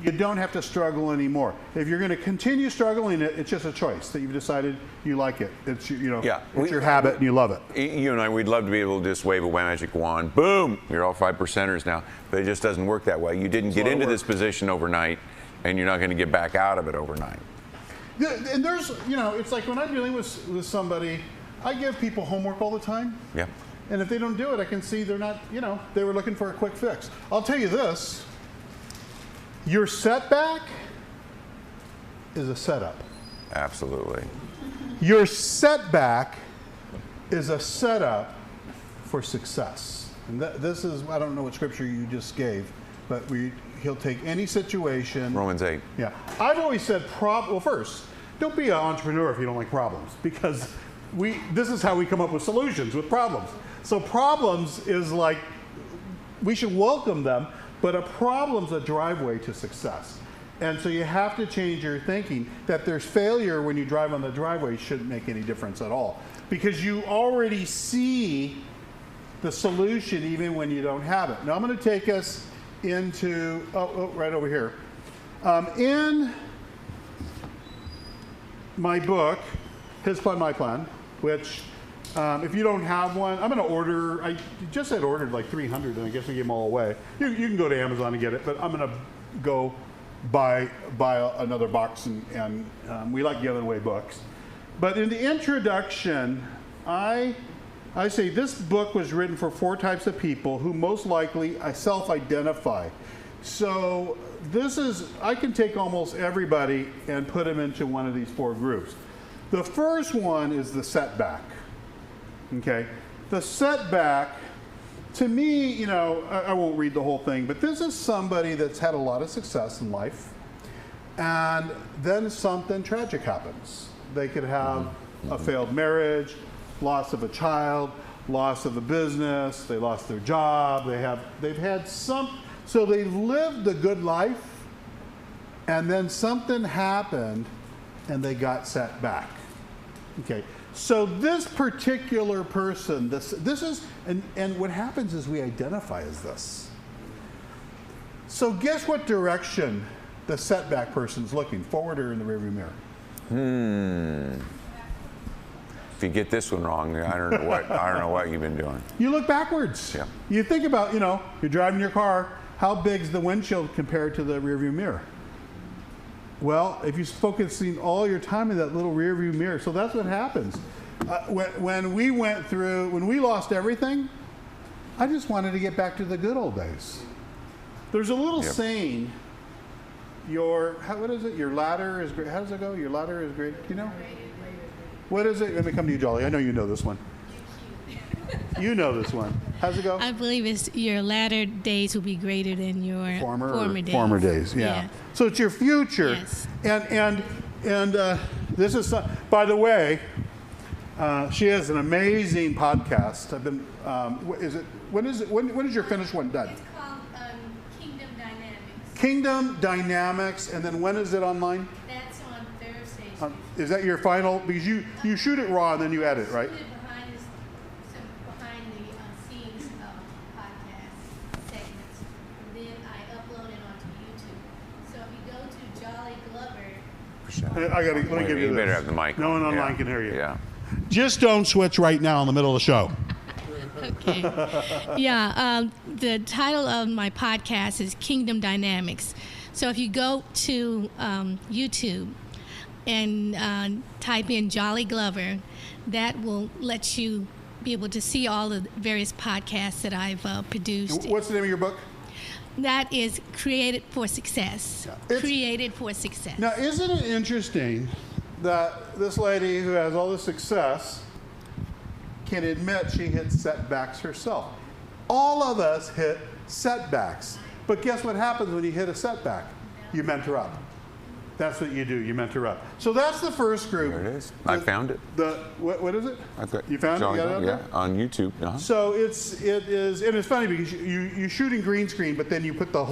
you don't have to struggle anymore. If you're going to continue struggling, it's just a choice that you've decided you like it. It's it's your habit and you love it. You and I, we'd love to be able to just wave a magic wand, boom, you're all 5%ers now. But it just doesn't work that way. You didn't get into this position overnight, and you're not going to get back out of it overnight. And there's, it's like when I'm dealing with somebody, I give people homework all the time. Yeah. And if they don't do it, I can see they're not, they were looking for a quick fix. I'll tell you this. Your setback is a setup. Absolutely. Your setback is a setup for success. And this is, I don't know what scripture you just gave, but he'll take any situation. Romans 8. Yeah. I've always said, well, first, don't be an entrepreneur if you don't like problems, because this is how we come up with solutions, with problems. So problems is like, we should welcome them, but a problem's a driveway to success. And so you have to change your thinking that there's failure when you drive on the driveway shouldn't make any difference at all. Because you already see the solution even when you don't have it. Now I'm going to take us into, right over here. In my book, His Plan, My Plan, which if you don't have one, I'm going to order, I just had ordered like 300 and I guess I gave them all away. You can go to Amazon and get it, but I'm going to go buy another box and we like giving away books. But in the introduction, I say this book was written for 4 types of people who most likely self-identify. So I can take almost everybody and put them into one of these 4 groups. The first one is the setback. Okay, the setback, to me, I won't read the whole thing, but this is somebody that's had a lot of success in life, and then something tragic happens. They could have a failed marriage, loss of a child, loss of a business, they lost their job, they've had so they've lived a good life, and then something happened, and they got set back. Okay. So this particular person, this is, and what happens is we identify as this. So guess what direction the setback person's looking, forward or in the rearview mirror? If you get this one wrong, I don't know what you've been doing. You look backwards. Yeah. You think about, you're driving your car, how big's the windshield compared to the rearview mirror? Well, if you're focusing all your time in that little rear view mirror, so that's what happens. When we lost everything, I just wanted to get back to the good old days. There's a little saying what is it? Your ladder is great. How does it go? Your ladder is great. Do you know? What is it? Let me come to you, Jolly. I know you know this one. You know this one. How's it go? I believe it's your latter days will be greater than your former days. Former days, yeah. So it's your future. Yes. And this is, by the way, she has an amazing podcast. I've been, when is your finished one done? It's called Kingdom Dynamics. Kingdom Dynamics, and then when is it online? That's on Thursdays. Is that your final? Because you shoot it raw and then you edit, right? Behind the scenes podcast segments. And then I upload it onto YouTube. So if you go to Jolly Glover. Let me give you this. You better have the mic. No one online can hear you. Yeah. Just don't switch right now in the middle of the show. Okay. Yeah. The title of my podcast is Kingdom Dynamics. So if you go to YouTube and type in Jolly Glover, that will let you be able to see all the various podcasts that I've produced. What's the name of your book? That is Created for Success. Yeah. Created for Success. Now, isn't it interesting that this lady who has all this success can admit she hit setbacks herself? All of us hit setbacks. But guess what happens when you hit a setback? You mentor up. That's what you do. You mentor up. So that's the first group. There it is. I found it. What is it? You found it? You got it up there? On YouTube. So it is, and it's funny because you shoot in green screen, but then you put the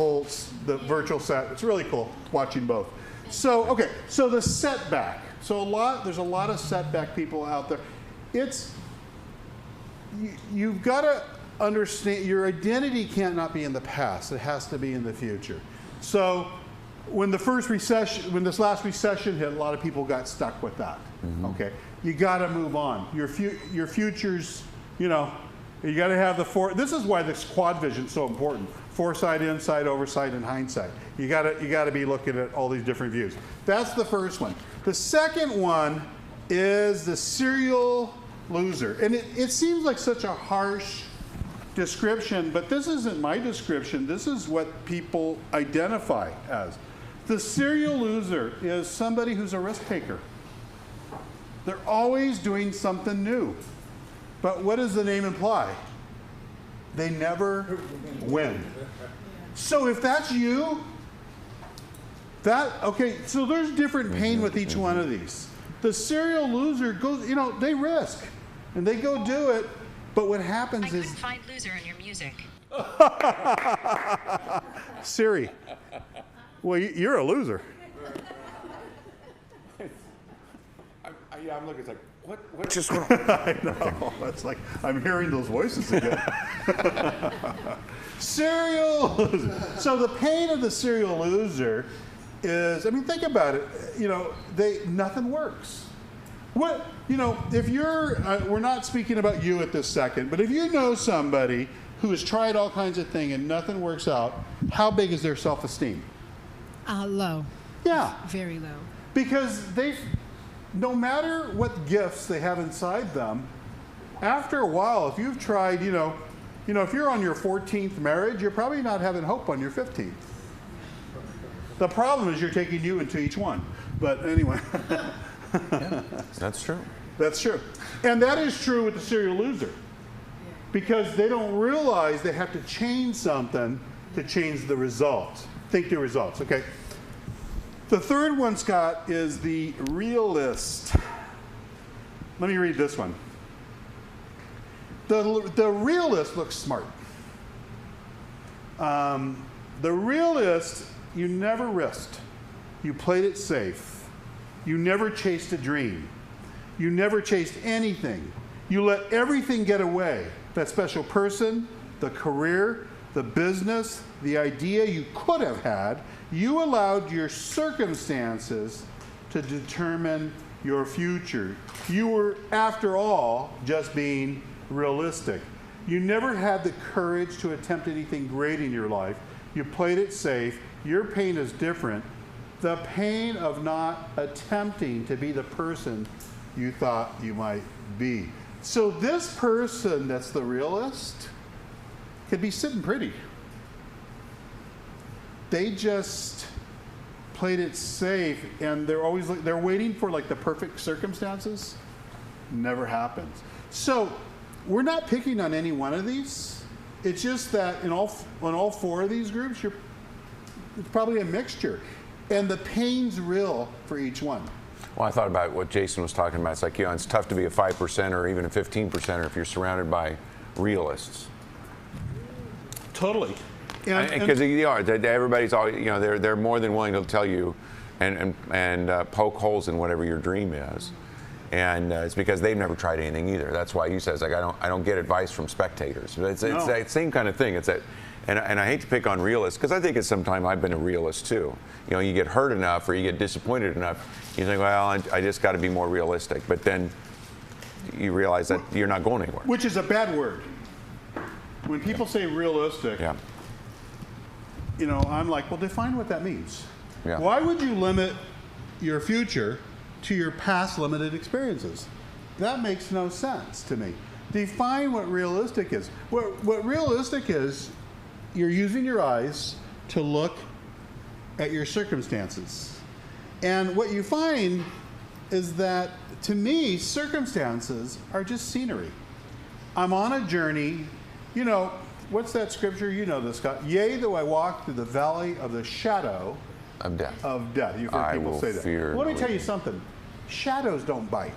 virtual set. It's really cool watching both. So okay, so the setback. So there's a lot of setback people out there. You've got to understand your identity can't not be in the past. It has to be in the future. So when this last recession hit, a lot of people got stuck with that. Mm-hmm. Okay, you got to move on. Your futures, you got to have this is why this quad vision is so important. Foresight, insight, oversight, and hindsight. You got to be looking at all these different views. That's the first one. The second one is the serial loser. And it seems like such a harsh description, but this isn't my description. This is what people identify as. The serial loser is somebody who's a risk taker. They're always doing something new. But what does the name imply? They never win. So if that's you, so there's different pain with each one of these. The serial loser goes, they risk and they go do it, but what happens is... I couldn't find loser in your music. Siri, well, you're a loser. I'm looking, it's like, what just wrong? I know. It's like, I'm hearing those voices again. Serial loser. So the pain of the serial loser is, think about it. Nothing works. If you're, we're not speaking about you at this second, but if you know somebody who has tried all kinds of things and nothing works out, how big is their self-esteem? Low. Yeah. Very low. Because no matter what gifts they have inside them, after a while, if you've tried, if you're on your 14th marriage, you're probably not having hope on your 15th. The problem is you're taking you into each one. But anyway. Yeah, that's true. That's true. And that is true with the serial loser. Because they don't realize they have to change something to change the result. Think the results, okay? The third one, Scott, is the realist. Let me read this one. The realist looks smart. The realist, you never risked. You played it safe. You never chased a dream. You never chased anything. You let everything get away. That special person, the career, the business, the idea you could have had, you allowed your circumstances to determine your future. You were, after all, just being realistic. You never had the courage to attempt anything great in your life. You played it safe. Your pain is different. The pain of not attempting to be the person you thought you might be. So this person that's the realist could be sitting pretty. They just played it safe, and they're waiting for like the perfect circumstances. Never happens. So we're not picking on any one of these. It's just that in all 4 of these groups, it's probably a mixture, and the pain's real for each one. Well, I thought about what Jason was talking about. It's like, it's tough to be a 5% or even a 15% if you're surrounded by realists. Totally. Because everybody's always, they're more than willing to tell you and poke holes in whatever your dream is. And it's because they've never tried anything either. That's why he says, like, I don't get advice from spectators. It's that same kind of thing. It's that, and I hate to pick on realists, because I think at some time I've been a realist too. You get hurt enough or you get disappointed enough, you think, well, I just got to be more realistic. But then you realize that you're not going anywhere. Which is a bad word. When people say realistic, I'm like, well, define what that means. Yeah. Why would you limit your future to your past limited experiences? That makes no sense to me. Define what realistic is. What realistic is, you're using your eyes to look at your circumstances. And what you find is that, to me, circumstances are just scenery. I'm on a journey. What's that scripture? You know this, Scott. Yea, though I walk through the valley of the shadow of death. You've heard people say that. Well, let me tell you something. Shadows don't bite.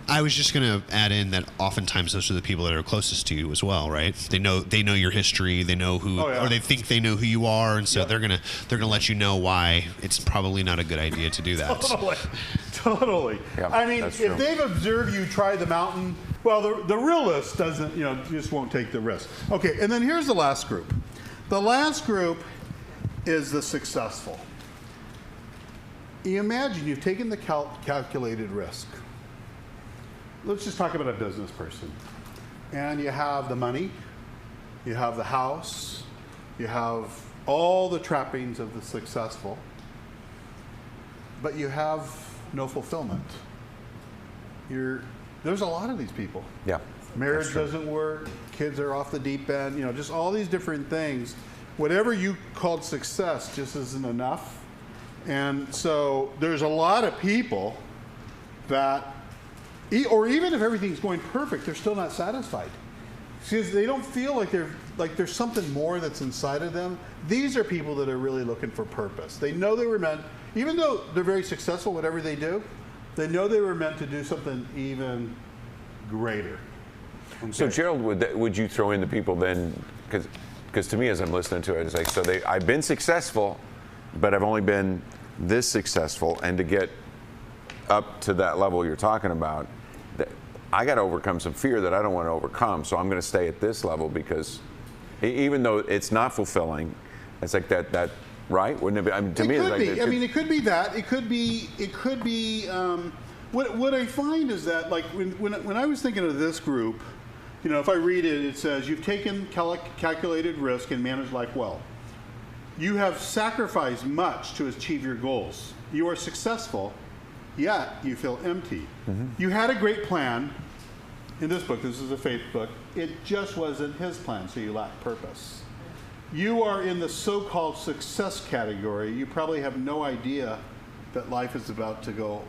I was just going to add in that oftentimes those are the people that are closest to you as well, right? They know your history, they know who, or they think they know who you are, and so they're gonna let you know why it's probably not a good idea to do that. Totally. Yep, I mean, if they've observed you try the mountain, well, the realist doesn't, just won't take the risk. Okay, and then here's the last group. The last group is the successful. You imagine you've taken the calculated risk. Let's just talk about a business person. And you have the money, you have the house, you have all the trappings of the successful, but you have no fulfillment. There's a lot of these people. Yeah. Marriage doesn't work, kids are off the deep end, just all these different things. Whatever you called success just isn't enough. And so there's a lot of people that, or even if everything's going perfect, they're still not satisfied. Because they don't feel like there's something more that's inside of them. These are people that are really looking for purpose. They know they were meant, even though they're very successful, whatever they do, they know they were meant to do something even greater. Okay. So Gerald, would you throw in the people then, because to me as I'm listening to it, it's like, I've been successful, but I've only been this successful, and to get up to that level you're talking about, I got to overcome some fear that I don't want to overcome, so I'm going to stay at this level because even though it's not fulfilling, it's like that right? Wouldn't it be? I mean, to me, it's like it could be that. It could be. What I find is that, like, when I was thinking of this group, if I read it, it says you've taken calculated risk and managed life well. You have sacrificed much to achieve your goals. You are successful, yet you feel empty. Mm-hmm. You had a great plan. In this book, this is a faith book, it just wasn't his plan, so you lack purpose. You are in the so-called success category. You probably have no idea that life is about to go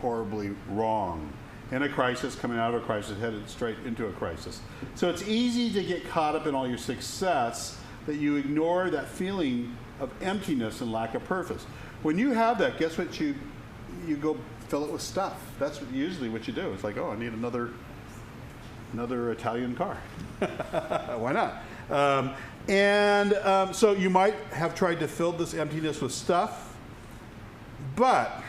horribly wrong. In a crisis, coming out of a crisis, headed straight into a crisis. So it's easy to get caught up in all your success that you ignore that feeling of emptiness and lack of purpose. When you have that, guess what? You go fill it with stuff. That's usually what you do. It's like, I need another Italian car. Why not? So you might have tried to fill this emptiness with stuff, but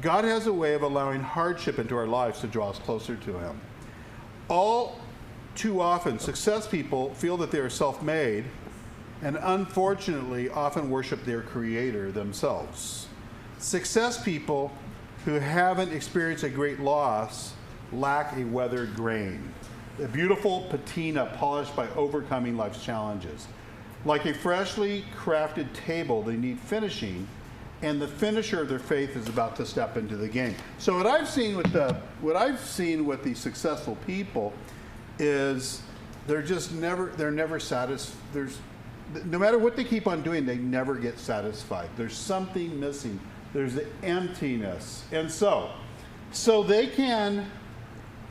God has a way of allowing hardship into our lives to draw us closer to him. All too often, success people feel that they are self-made and unfortunately often worship their creator themselves. Success people who haven't experienced a great loss lack a weathered grain, a beautiful patina polished by overcoming life's challenges. Like a freshly crafted table, they need finishing, and the finisher of their faith is about to step into the game. So what I've seen with the successful people is they're never satisfied. no matter what they keep on doing, they never get satisfied. There's something missing. There's the emptiness. And so they can,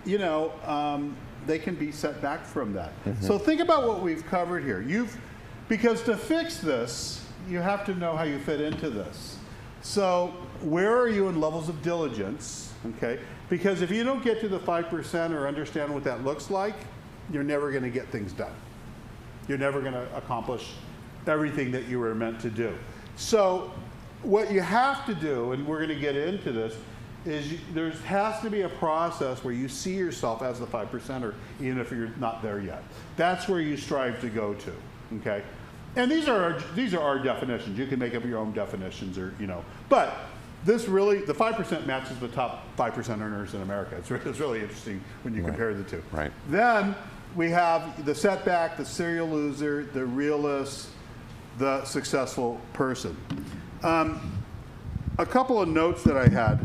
they can be set back from that. So think about what we've covered here. Because to fix this, you have to know how you fit into this. So where are you in levels of diligence? Okay, because if you don't get to the 5% or understand what that looks like, you're never going to get things done. You're never going to accomplish everything that you were meant to do. So what you have to do, and we're going to get into this, is there has to be a process where you see yourself as the 5%er, even if you're not there yet. That's where you strive to go to. Okay, and these are our definitions. You can make up your own definitions, or but this really, the 5% matches the top 5% earners in America. It's really interesting when you compare the two. Right. Then we have the setback, the serial loser, the realist, the successful person. A couple of notes that I had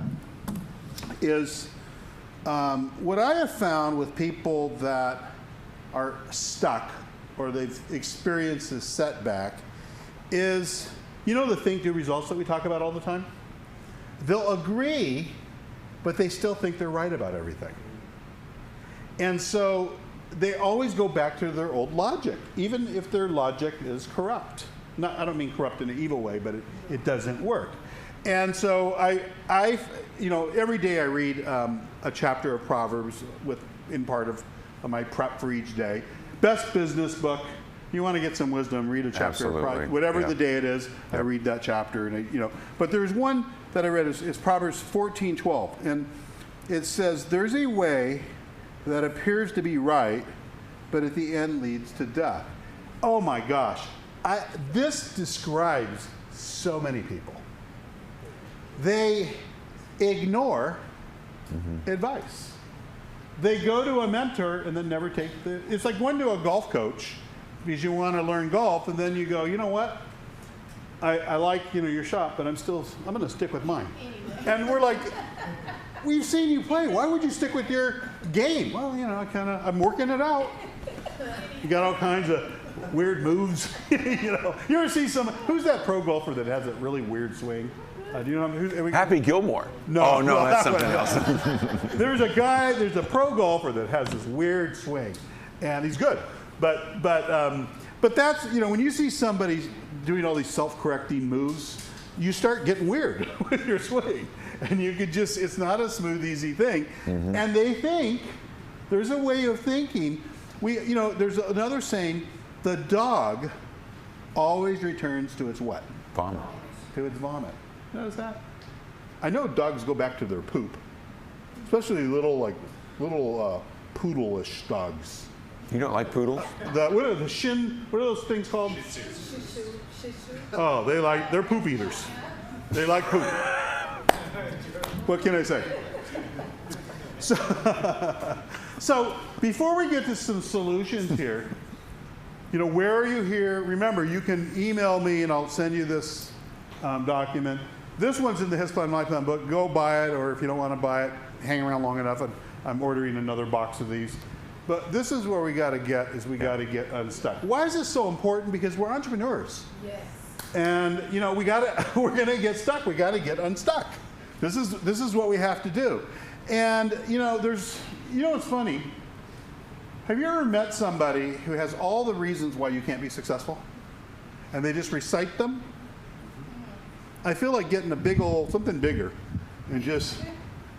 is what I have found with people that are stuck or they've experienced this setback is, the think do results that we talk about all the time? They'll agree, but they still think they're right about everything. And so they always go back to their old logic, even if their logic is corrupt. I don't mean corrupt in an evil way, but it doesn't work. And so I every day I read a chapter of Proverbs in part of my prep for each day. Best business book. You want to get some wisdom, read a chapter of Proverbs. Whatever the day it is, I read that chapter. And but there's one that I read is Proverbs 14:12, and it says, "There's a way that appears to be right, but at the end leads to death." Oh my gosh, this describes so many people. They ignore advice. They go to a mentor and then never take it's like going to a golf coach because you want to learn golf, and then you go, you know what? I like your shot, but I'm going to stick with mine. And we're like, we've seen you play. Why would you stick with your game? Well, I'm working it out. You got all kinds of weird moves. You ever see who's that pro golfer that has a really weird swing? Do you know who's Happy Gilmore? No, oh no, that's something else. There's a pro golfer that has this weird swing, and he's good. But that's when you see somebody doing all these self-correcting moves, you start getting weird with your swing, and you could it's not a smooth, easy thing. And they think there's a way of thinking. There's another saying: the dog always returns to its what? Vomit. To its vomit. Notice that? I know dogs go back to their poop, especially little poodle-ish dogs. You don't like poodles? What are those things called? Oh, they're poop eaters. They like poop. What can I say? So before we get to some solutions here, where are you here? Remember, you can email me and I'll send you this document. This one's in the His Plan, My Plan book. Go buy it, or if you don't want to buy it, hang around long enough, and I'm ordering another box of these. But this is where we got to get unstuck. Why is this so important? Because we're entrepreneurs. Yes. And we're going to get stuck. We got to get unstuck. This is what we have to do. And it's funny. Have you ever met somebody who has all the reasons why you can't be successful, and they just recite them? I feel like getting something bigger, and just,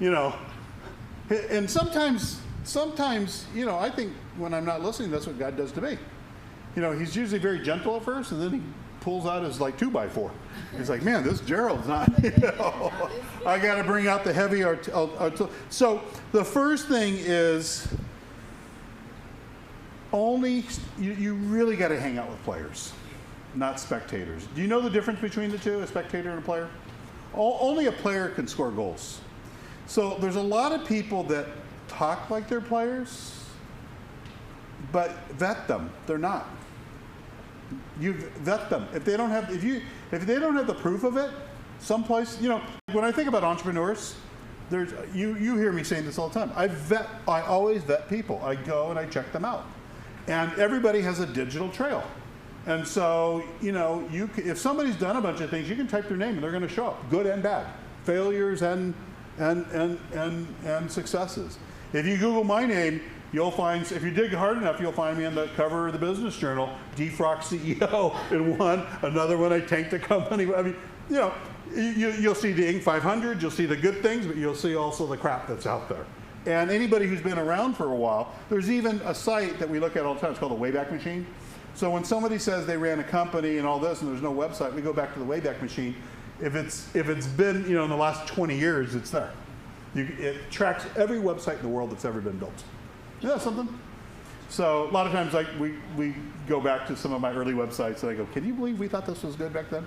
and sometimes, I think when I'm not listening, that's what God does to me. He's usually very gentle at first, and then he pulls out his 2x4. He's like, man, this Gerald's not, I got to bring out the heavy So the first thing is you really got to hang out with players, not spectators. Do you know the difference between the two, a spectator and a player? Only a player can score goals. So there's a lot of people that talk like they're players, but vet them. They're not. You vet them. If they don't have the proof of it, someplace, when I think about entrepreneurs, you hear me saying this all the time. I always vet people. I go and I check them out. And everybody has a digital trail. And so, if somebody's done a bunch of things, you can type their name and they're going to show up, good and bad, failures and successes. If you Google my name, you'll find, if you dig hard enough, you'll find me on the cover of the Business Journal, defrock CEO in one, another one I tanked the company. I mean, you'll see the Inc. 500, you'll see the good things, but you'll see also the crap that's out there. And anybody who's been around for a while, there's even a site that we look at all the time. It's called the Wayback Machine. So when somebody says they ran a company and all this, and there's no website, we go back to the Wayback Machine. If it's been in the last 20 years, it's there. It tracks every website in the world that's ever been built. Isn't that something? So a lot of times, we go back to some of my early websites and I go, can you believe we thought this was good back then?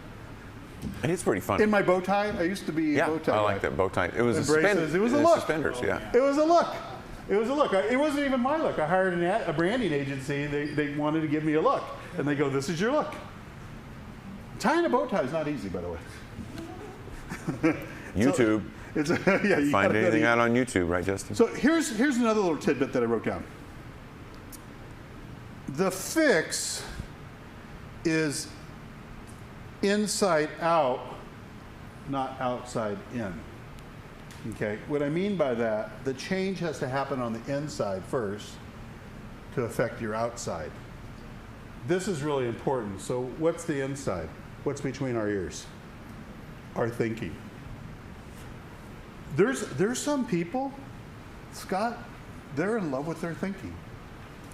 And it's pretty fun. In my bow tie, I used to be a bow tie. I like that bow tie. It was braces. It was a look. Suspenders, yeah. It was a look. It was a look. It wasn't even my look. I hired a branding agency. They wanted to give me a look, and they go, "This is your look." Tying a bow tie is not easy, by the way. YouTube. You find anything out on YouTube, right, Justin? So here's another little tidbit that I wrote down. The fix is inside out, not outside in. Okay, what I mean by that, the change has to happen on the inside first to affect your outside. This is really important. So what's the inside? What's between our ears? Our thinking. There's some people, Scott, they're in love with their thinking,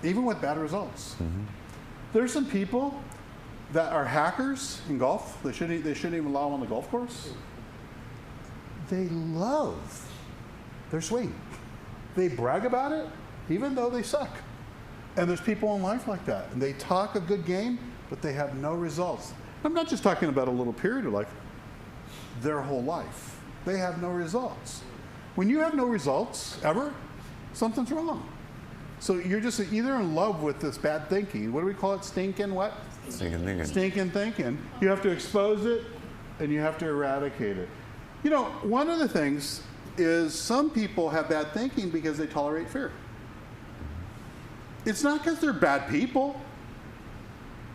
even with bad results. Mm-hmm. There's some people that are hackers in golf. They shouldn't even allow them on the golf course. They love their swing. They brag about it, even though they suck. And there's people in life like that. And they talk a good game, but they have no results. I'm not just talking about a little period of life. Their whole life. They have no results. When you have no results, ever, something's wrong. So you're just either in love with this bad thinking. What do we call it? Stinking what? Stinking thinking. Stinking thinking. You have to expose it, and you have to eradicate it. One of the things is some people have bad thinking because they tolerate fear. It's not because they're bad people.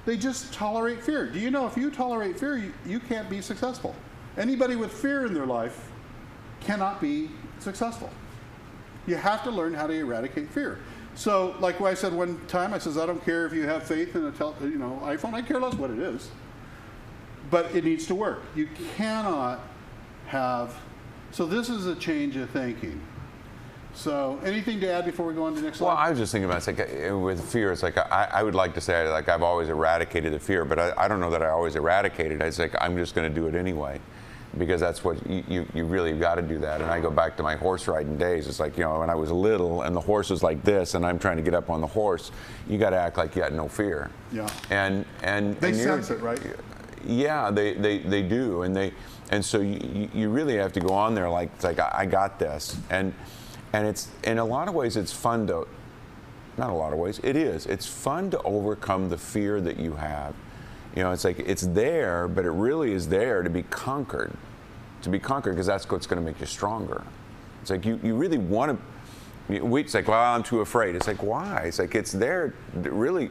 They just tolerate fear. Do you know if you tolerate fear, you can't be successful? Anybody with fear in their life cannot be successful. You have to learn how to eradicate fear. So, like what I said one time, I says, I don't care if you have faith in a iPhone. I care less what it is. But it needs to work. You cannot have. So this is a change of thinking. So anything to add before we go on to the next slide? Well, I was just thinking about it's like with fear. It's like I would like to say like I've always eradicated the fear, but I don't know that I always eradicated it. It's like I'm just going to do it anyway, because that's what you really got to do that. And I go back to my horse riding days. It's like when I was little and the horse was like this, and I'm trying to get up on the horse. You got to act like you had no fear. Yeah. And they sense it, right? Yeah, they do, and so you really have to go on there like it's like I got this, and it's in a lot of ways it's fun to, not a lot of ways, it is. It's fun to overcome the fear that you have. It's like it's there, but it really is there to be conquered, because that's what's going to make you stronger. It's like you really want to. It's like, well, I'm too afraid. It's like, why? It's like it's there. Really,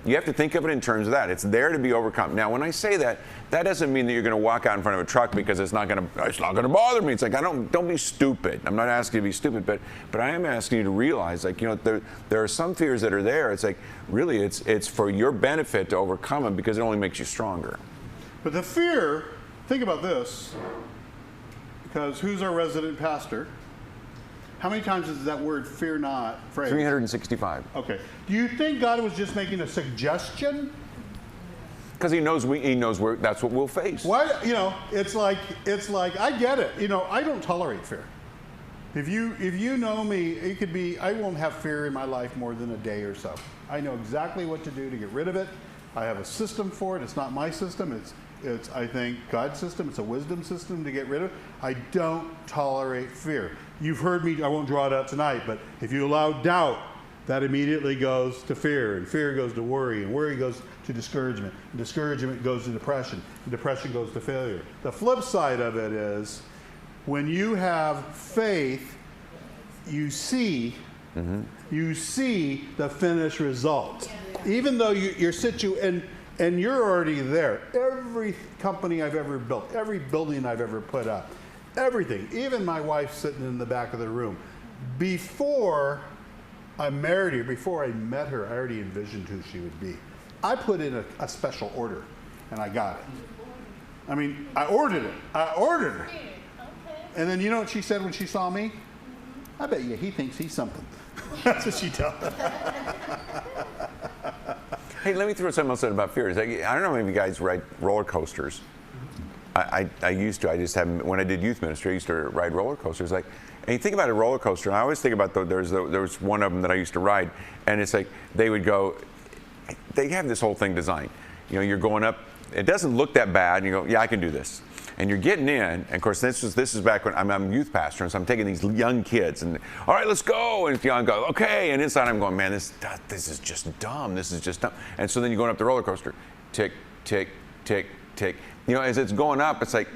you have to think of it in terms of that. It's there to be overcome. Now, when I say that, that doesn't mean that you're going to walk out in front of a truck because it's not going to bother me. It's like don't be stupid. I'm not asking you to be stupid, but I am asking you to realize, like, there are some fears that are there. It's like really, it's for your benefit to overcome them because it only makes you stronger. But the fear, think about this, because who's our resident pastor? How many times is that word "fear not" phrased? 365. Okay. Do you think God was just making a suggestion? Because he knows that's what we'll face. Why? It's like I get it. I don't tolerate fear. If you know me, it could be I won't have fear in my life more than a day or so. I know exactly what to do to get rid of it. I have a system for it. It's not my system. It's I think God's system. It's a wisdom system to get rid of. I don't tolerate fear. You've heard me. I won't draw it out tonight, but if you allow doubt, that immediately goes to fear, and fear goes to worry, and worry goes to discouragement, and discouragement goes to depression, and depression goes to failure. The flip side of it is, when you have faith, you see the finished result. Even though you're situated, and And you're already there. Every company I've ever built, every building I've ever put up, everything, even my wife sitting in the back of the room, before I married her, before I met her, I already envisioned who she would be. I put in a special order, and I got it. I mean, I ordered it. I ordered her. And then you know what she said when she saw me? I bet you he thinks he's something. That's what she told me. Hey, let me throw something else in about fear. I don't know if you guys ride roller coasters. I used to. I just haven't. When I did youth ministry, I used to ride roller coasters. Like, and you think about a roller coaster, and I always think about there was one of them that I used to ride, and it's like they would go. They have this whole thing designed. You know, you're going up. It doesn't look that bad, and you go, yeah, I can do this. And you're getting in, and of course, this is back when I'm a youth pastor, and so I'm taking these young kids, and all right, let's go. And I go, okay. And inside, I'm going, man, this is just dumb. This is just dumb. And so then you're going up the roller coaster, tick, tick, tick, tick. You know, as it's going up, it's like,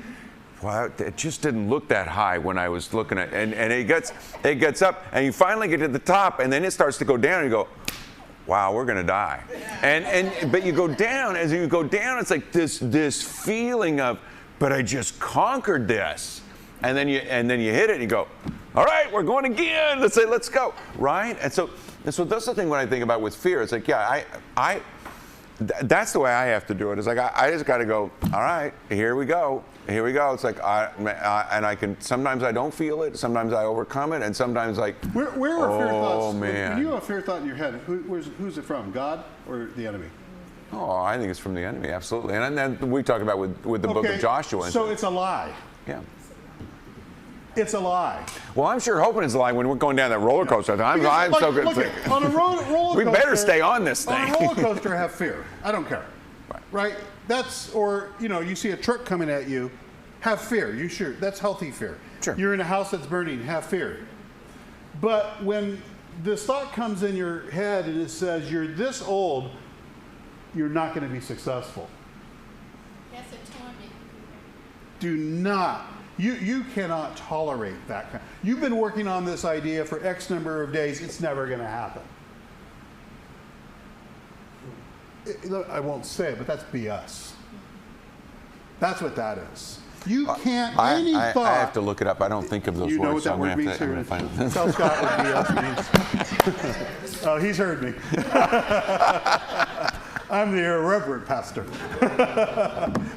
wow, it just didn't look that high when I was looking at it. And it gets up, and you finally get to the top, and then it starts to go down, and you go, wow, we're gonna die. But you go down. As you go down, it's like this feeling of, but I just conquered this. And then you hit it and you go, all right, we're going again. Let's go, right? And so that's the thing when I think about with fear. It's like, yeah, that's the way I have to do it. It's like I just got to go, all right, here we go. It's like, and I can, sometimes I don't feel it, sometimes I overcome it, and sometimes like, where are fear thoughts? Oh, man. When you have a fear thought in your head, who's it from, God or the enemy? Oh, I think it's from the enemy, absolutely. And then we talk about with the book of Joshua. So it's a lie. Yeah. It's a lie. Well, I'm sure hoping it's a lie when we're going down that roller coaster. I'm so good. On a roller coaster, we better stay on this thing. On a roller coaster, have fear. I don't care. Right? Or you see a truck coming at you, have fear. That's healthy fear. Sure. You're in a house that's burning, have fear. But when this thought comes in your head and it says you're this old, you're not going to be successful. That's a torment. Do not. You cannot tolerate that kind. You've been working on this idea for X number of days. It's never going to happen. I won't say it, but that's BS. That's what that is. You can't. Any thought. I have to look it up. I don't think of those words. You know what that word means? Tell Scott what BS means. Oh, he's heard me. I'm the irreverent pastor.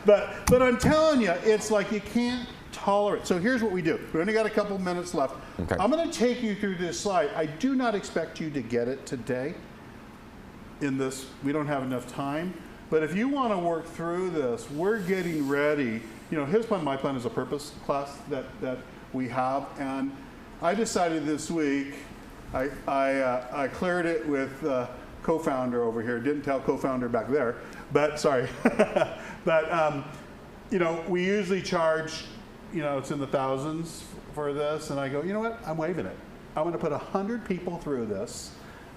but I'm telling you, it's like you can't tolerate. So here's what we do. We only got a couple minutes left. Okay. I'm going to take you through this slide. I do not expect you to get it today. We don't have enough time. But if you want to work through this, we're getting ready. His plan, my plan is a purpose class that we have. And I decided this week, I cleared it with co-founder over here. Didn't tell co-founder back there, but sorry. But we usually charge, it's in the thousands for this, and I go, you know what? I'm waiving it. I'm going to put 100 people through this,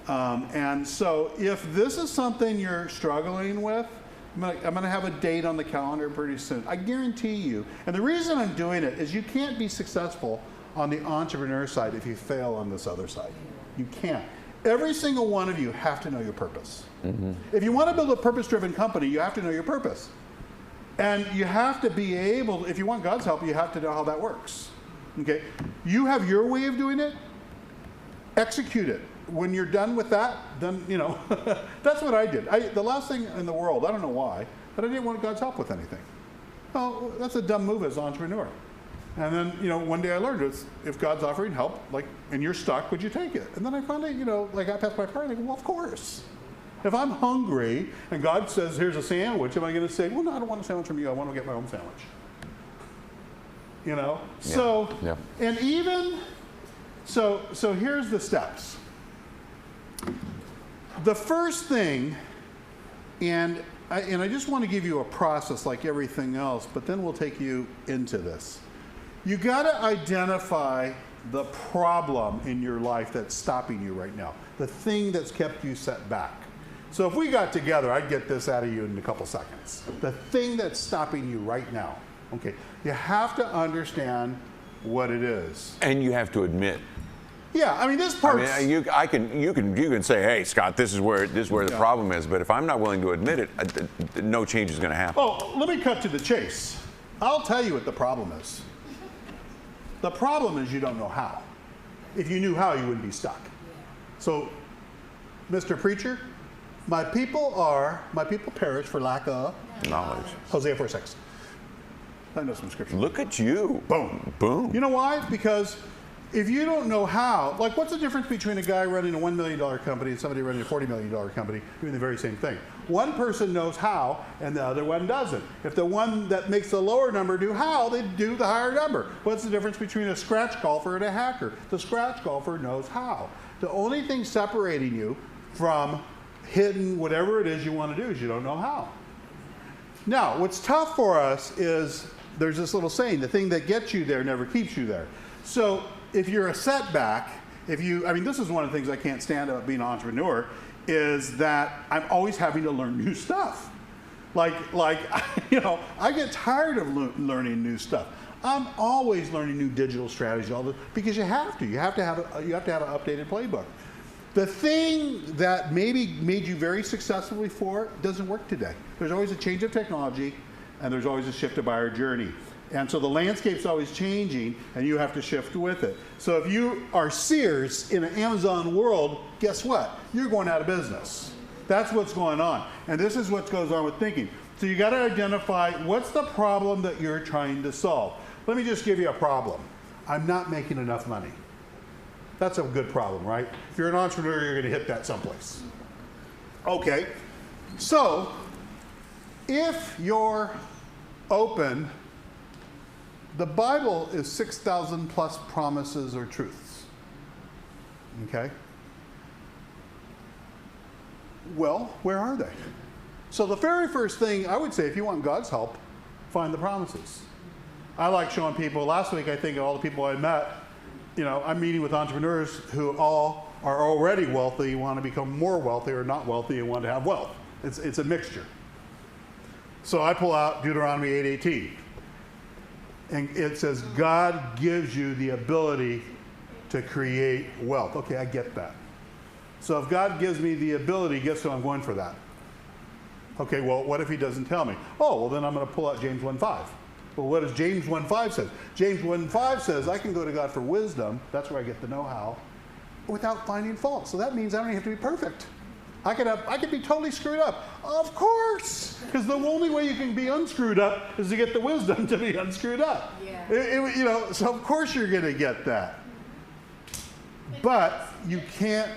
and so if this is something you're struggling with, I'm going to have a date on the calendar pretty soon. I guarantee you. And the reason I'm doing it is you can't be successful on the entrepreneur side if you fail on this other side. You can't. Every single one of you have to know your purpose. Mm-hmm. If you want to build a purpose-driven company, you have to know your purpose. And you have to be able, if you want God's help, you have to know how that works. Okay? You have your way of doing it, execute it. When you're done with that, then, that's what I did. The last thing in the world, I don't know why, but I didn't want God's help with anything. Well, that's a dumb move as an entrepreneur. And then, one day I learned if God's offering help, and you're stuck, would you take it? And then I finally, I passed my prayer, and I go, well, of course. If I'm hungry and God says, here's a sandwich, am I going to say, well, no, I don't want a sandwich from you. I want to get my own sandwich. Yeah. So, yeah. And even, so here's the steps. The first thing, and I just want to give you a process like everything else, but then we'll take you into this. You got to identify the problem in your life that's stopping you right now, the thing that's kept you set back. So if we got together, I'd get this out of you in a couple seconds. The thing that's stopping you right now. Okay, you have to understand what it is. And you have to admit. Yeah, I mean, this part. You can say, hey, Scott, this is where the problem is. But if I'm not willing to admit it, no change is going to happen. Oh, let me cut to the chase. I'll tell you what the problem is. The problem is you don't know how. If you knew how, you wouldn't be stuck. So, Mr. Preacher, my people perish for lack of knowledge. Hosea 4:6. I know some scripture. Look at you. Boom. Boom. You know why? Because if you don't know how, like what's the difference between a guy running a $1 million company and somebody running a $40 million company doing the very same thing? One person knows how and the other one doesn't. If the one that makes the lower number do how, they do the higher number. What's the difference between a scratch golfer and a hacker? The scratch golfer knows how. The only thing separating you from hitting whatever it is you want to do is you don't know how. Now, what's tough for us is there's this little saying, the thing that gets you there never keeps you there. So if you're a setback, this is one of the things I can't stand about being an entrepreneur, is that I'm always having to learn new stuff. I get tired of learning new stuff. I'm always learning new digital strategies, because you have to. You have to have an updated playbook. The thing that maybe made you very successful before doesn't work today. There's always a change of technology, and there's always a shift of buyer journey. And so the landscape's always changing, and you have to shift with it. So if you are Sears in an Amazon world, guess what? You're going out of business. That's what's going on. And this is what goes on with thinking. So you got to identify what's the problem that you're trying to solve. Let me just give you a problem. I'm not making enough money. That's a good problem, right? If you're an entrepreneur, you're going to hit that someplace. Okay. So if you're open, the Bible is 6,000 plus promises or truths. Okay? Well, where are they? So the very first thing I would say, if you want God's help, find the promises. I like showing people, last week I think all the people I met, I'm meeting with entrepreneurs who all are already wealthy, want to become more wealthy, or not wealthy and want to have wealth. It's a mixture. So I pull out Deuteronomy 8:18. And it says, God gives you the ability to create wealth. Okay, I get that. So if God gives me the ability, guess who I'm going for that? Okay, well, what if he doesn't tell me? Oh, well, then I'm going to pull out James 1:5. Well, what does James 1:5 say? James 1:5 says, I can go to God for wisdom. That's where I get the know-how, without finding fault. So that means I don't even have to be perfect. I could be totally screwed up. Of course, because the only way you can be unscrewed up is to get the wisdom to be unscrewed up. Yeah. So of course you're going to get that. But you can't.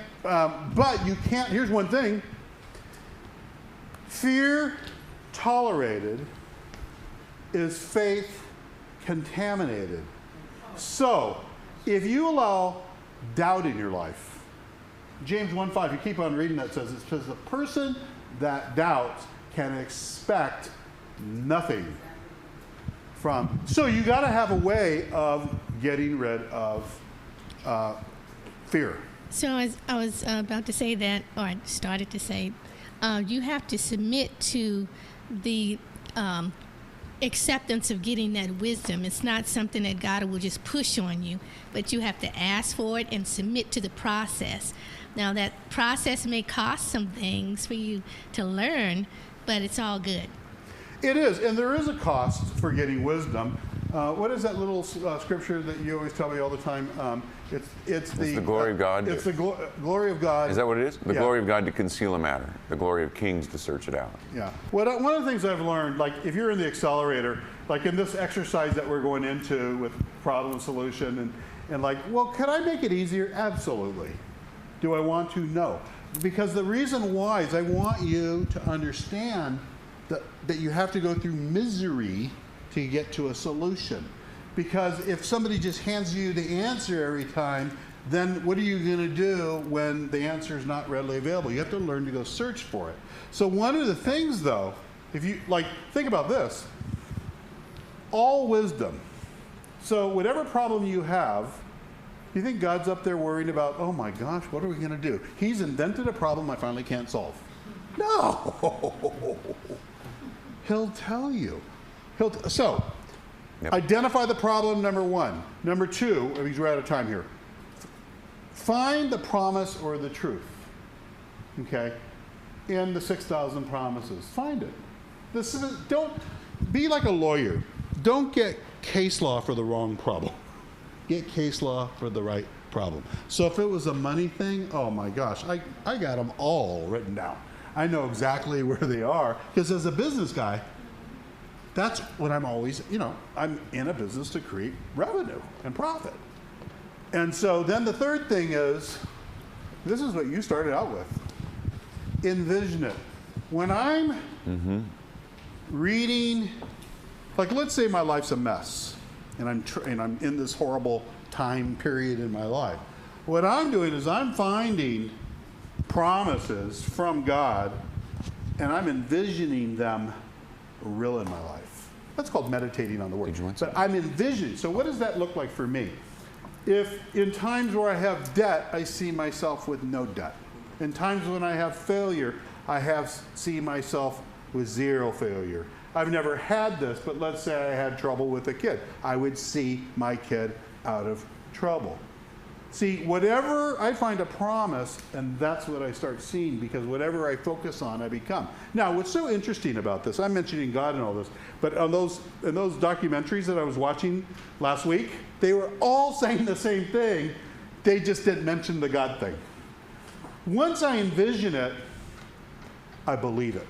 Here's one thing. Fear tolerated is faith contaminated. So if you allow doubt in your life, James 1:5, you keep on reading that, it says the person that doubts can expect nothing from. So you got to have a way of getting rid of fear. So I was about to say that, or I started to say, you have to submit to the acceptance of getting that wisdom. It's not something that God will just push on you, but you have to ask for it and submit to the process. Now, that process may cost some things for you to learn, but it's all good. It is, and there is a cost for getting wisdom. What is that little scripture that you always tell me all the time? It's the glory of God. It's the glory of God. Is that what it is? The glory of God to conceal a matter. The glory of kings to search it out. Yeah. One of the things I've learned, like if you're in the accelerator, like in this exercise that we're going into with problem and solution, and like, well, can I make it easier? Absolutely. Do I want to? No. Because the reason why is I want you to understand that you have to go through misery to get to a solution. Because if somebody just hands you the answer every time, then what are you going to do when the answer is not readily available? You have to learn to go search for it. So one of the things, though, if you think about this, all wisdom. So whatever problem you have, you think God's up there worrying about, oh my gosh, what are we going to do? He's invented a problem I finally can't solve. No. He'll tell you. Identify the problem, number one. Number two, because we're out of time here. find the promise or the truth, okay, in the 6,000 promises. Find it. Don't be like a lawyer. Don't get case law for the wrong problem. Get case law for the right problem. So if it was a money thing, oh my gosh, I got them all written down. I know exactly where they are, because as a business guy, that's what I'm always, I'm in a business to create revenue and profit. And so then the third thing is, this is what you started out with. Envision it. When I'm reading, like let's say my life's a mess, and I'm in this horrible time period in my life. What I'm doing is I'm finding promises from God, and I'm envisioning them real in my life. That's called meditating on the Word. But I'm envisioning. So what does that look like for me? If in times where I have debt, I see myself with no debt. In times when I have failure, I see myself with zero failure. I've never had this, but let's say I had trouble with a kid. I would see my kid out of trouble. See, whatever I find a promise, and that's what I start seeing, because whatever I focus on, I become. Now, what's so interesting about this, I'm mentioning God and all this, but in those documentaries that I was watching last week, they were all saying the same thing. They just didn't mention the God thing. Once I envision it, I believe it.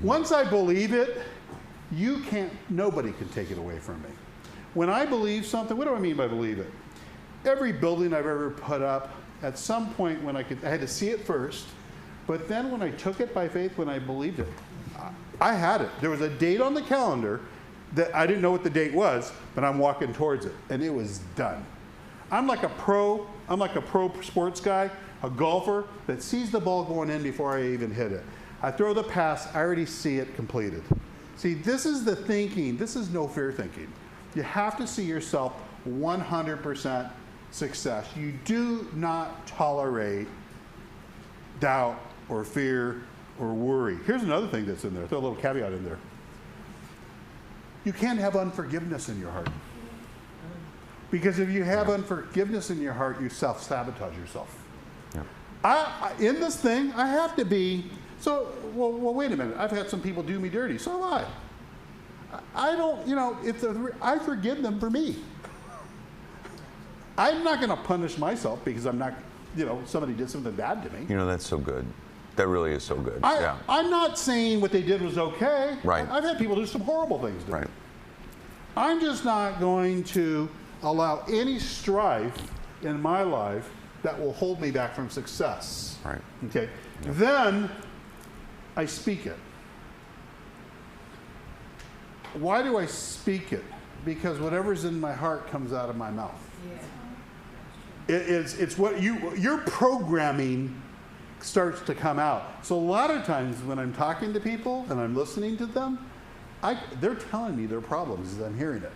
Once I believe it, nobody can take it away from me. When I believe something, what do I mean by believe it? Every building I've ever put up, at some point when I had to see it first, but then when I took it by faith, when I believed it, I had it. There was a date on the calendar that I didn't know what the date was, but I'm walking towards it, and it was done. I'm like a pro sports guy, a golfer that sees the ball going in before I even hit it. I throw the pass, I already see it completed. See, this is the thinking. This is no fear thinking. You have to see yourself 100% success. You do not tolerate doubt or fear or worry. Here's another thing that's in there. Throw a little caveat in there. You can't have unforgiveness in your heart. Because if you have unforgiveness in your heart, you self-sabotage yourself. Yeah. In this thing, I have to be, well, wait a minute. I've had some people do me dirty. So have I don't, I forgive them for me. I'm not going to punish myself because I'm not, somebody did something bad to me. That's so good. That really is so good. I'm not saying what they did was okay. Right. I've had people do some horrible things to me. Right. I'm just not going to allow any strife in my life that will hold me back from success. Right. Okay. Yep. Then I speak it. Why do I speak it? Because whatever's in my heart comes out of my mouth. Yeah. It's what your programming starts to come out. So a lot of times when I'm talking to people and I'm listening to them, they're telling me their problems as I'm hearing it.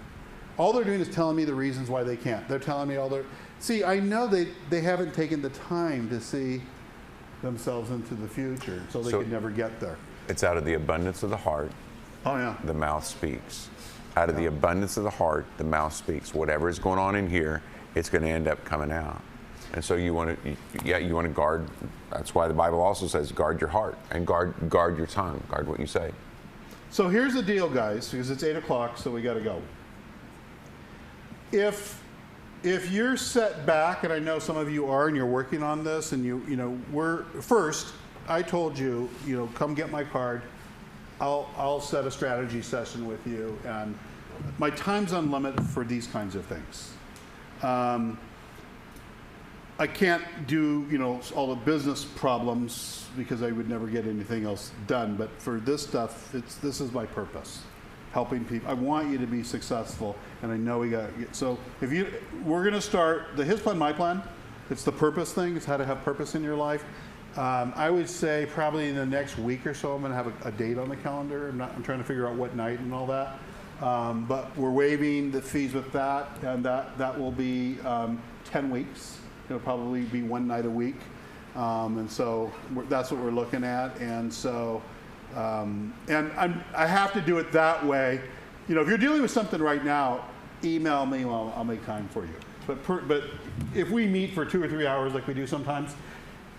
All they're doing is telling me the reasons why they can't. They're telling me all their... See, I know they haven't taken the time to see themselves into the future, so they could never get there. It's out of the abundance of the heart. Oh, yeah. The mouth speaks. Out of the abundance of the heart, the mouth speaks. Whatever is going on in here, it's going to end up coming out. And so you want to guard. That's why the Bible also says guard your heart and guard your tongue. Guard what you say. So here's the deal, guys, because it's 8 o'clock, so we got to go. If you're set back, and I know some of you are, and you're working on this, and first, I told you, come get my card. I'll set a strategy session with you, and my time's unlimited for these kinds of things. I can't do, all the business problems because I would never get anything else done. But for this stuff, this is my purpose, helping people. I want you to be successful, and I know we got. So we're going to start the His Plan, My Plan. It's the purpose thing. It's how to have purpose in your life. I would say probably in the next week or so, I'm going to have a date on the calendar. I'm trying to figure out what night and all that. But we're waiving the fees with that, and that will be 10 weeks. It'll probably be one night a week. And so that's what we're looking at. And so, I have to do it that way. If you're dealing with something right now, email me, I'll make time for you. But if we meet for 2 or 3 hours like we do sometimes,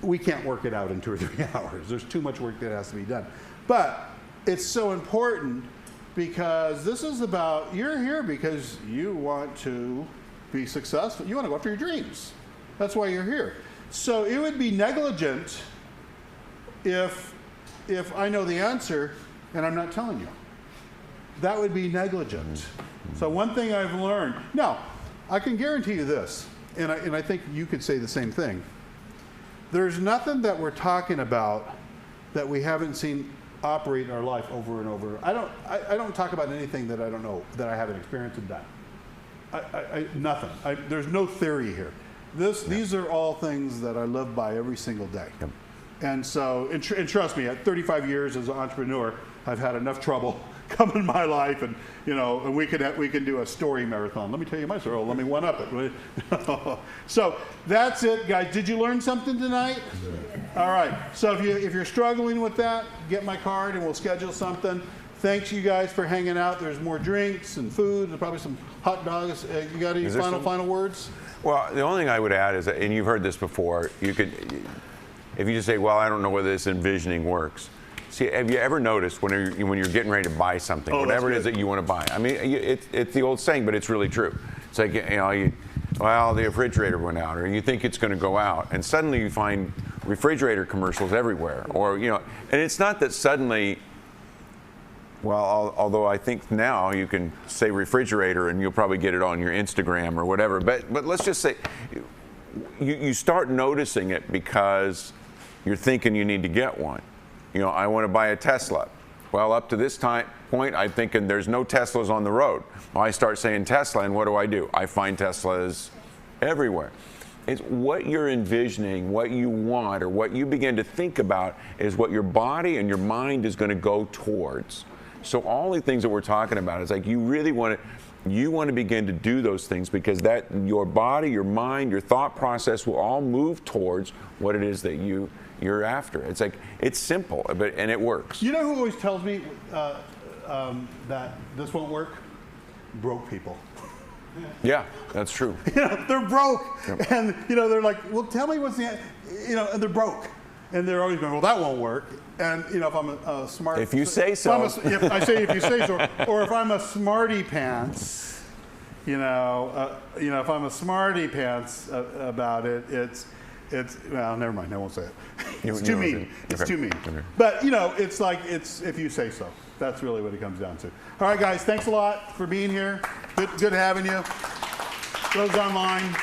we can't work it out in 2 or 3 hours. There's too much work that has to be done. But it's so important because this is about, you're here because you want to be successful. You want to go after your dreams. That's why you're here. So it would be negligent if I know the answer and I'm not telling you. That would be negligent. So one thing I've learned, now, I can guarantee you this, and I think you could say the same thing. There's nothing that we're talking about that we haven't seen operate in our life over and over. I don't talk about anything that I don't know, that I haven't experienced and done. Nothing. There's no theory here. These are all things that I live by every single day. Yep. And so, and trust me, at 35 years as an entrepreneur, I've had enough trouble come in my life, and and we can do a story marathon. Let me tell you my story. Let me one up it. So that's it, guys. Did you learn something tonight? Yeah. All right. So if you're struggling with that, get my card and we'll schedule something. Thanks you guys for hanging out. There's more drinks and food. There's probably some hot dogs. You got any final words? Well, the only thing I would add is, and you've heard this before, you could, if you just say, well, I don't know whether this envisioning works. See, have you ever noticed when you're getting ready to buy something, whatever it is that you want to buy? I mean, it's the old saying, but it's really true. It's like, well, the refrigerator went out, or you think it's going to go out, and suddenly you find refrigerator commercials everywhere, or and it's not that suddenly. Well, although I think now you can say refrigerator and you'll probably get it on your Instagram or whatever. But let's just say you start noticing it because you're thinking you need to get one. I want to buy a Tesla. Well, up to this point, I'm thinking there's no Teslas on the road. Well, I start saying Tesla, and what do? I find Teslas everywhere. It's what you're envisioning, what you want, or what you begin to think about is what your body and your mind is going to go towards. So all the things that we're talking about is like you really want to begin to do those things because that your body, your mind, your thought process will all move towards what it is that you're after. It's like it's simple, and it works. You know who always tells me that this won't work? Broke people. Yeah, that's true. They're broke, yep. And they're like, well, tell me what's the, and they're broke, and they're always going, well, that won't work. And if I'm a smart, if you say so, if you say so, or if I'm a smarty pants, if I'm a smarty pants about it, it's well, never mind, I won't say it. It's too mean. It's too mean. Okay. But it's like if you say so. That's really what it comes down to. All right, guys, thanks a lot for being here. Good having you. Those online.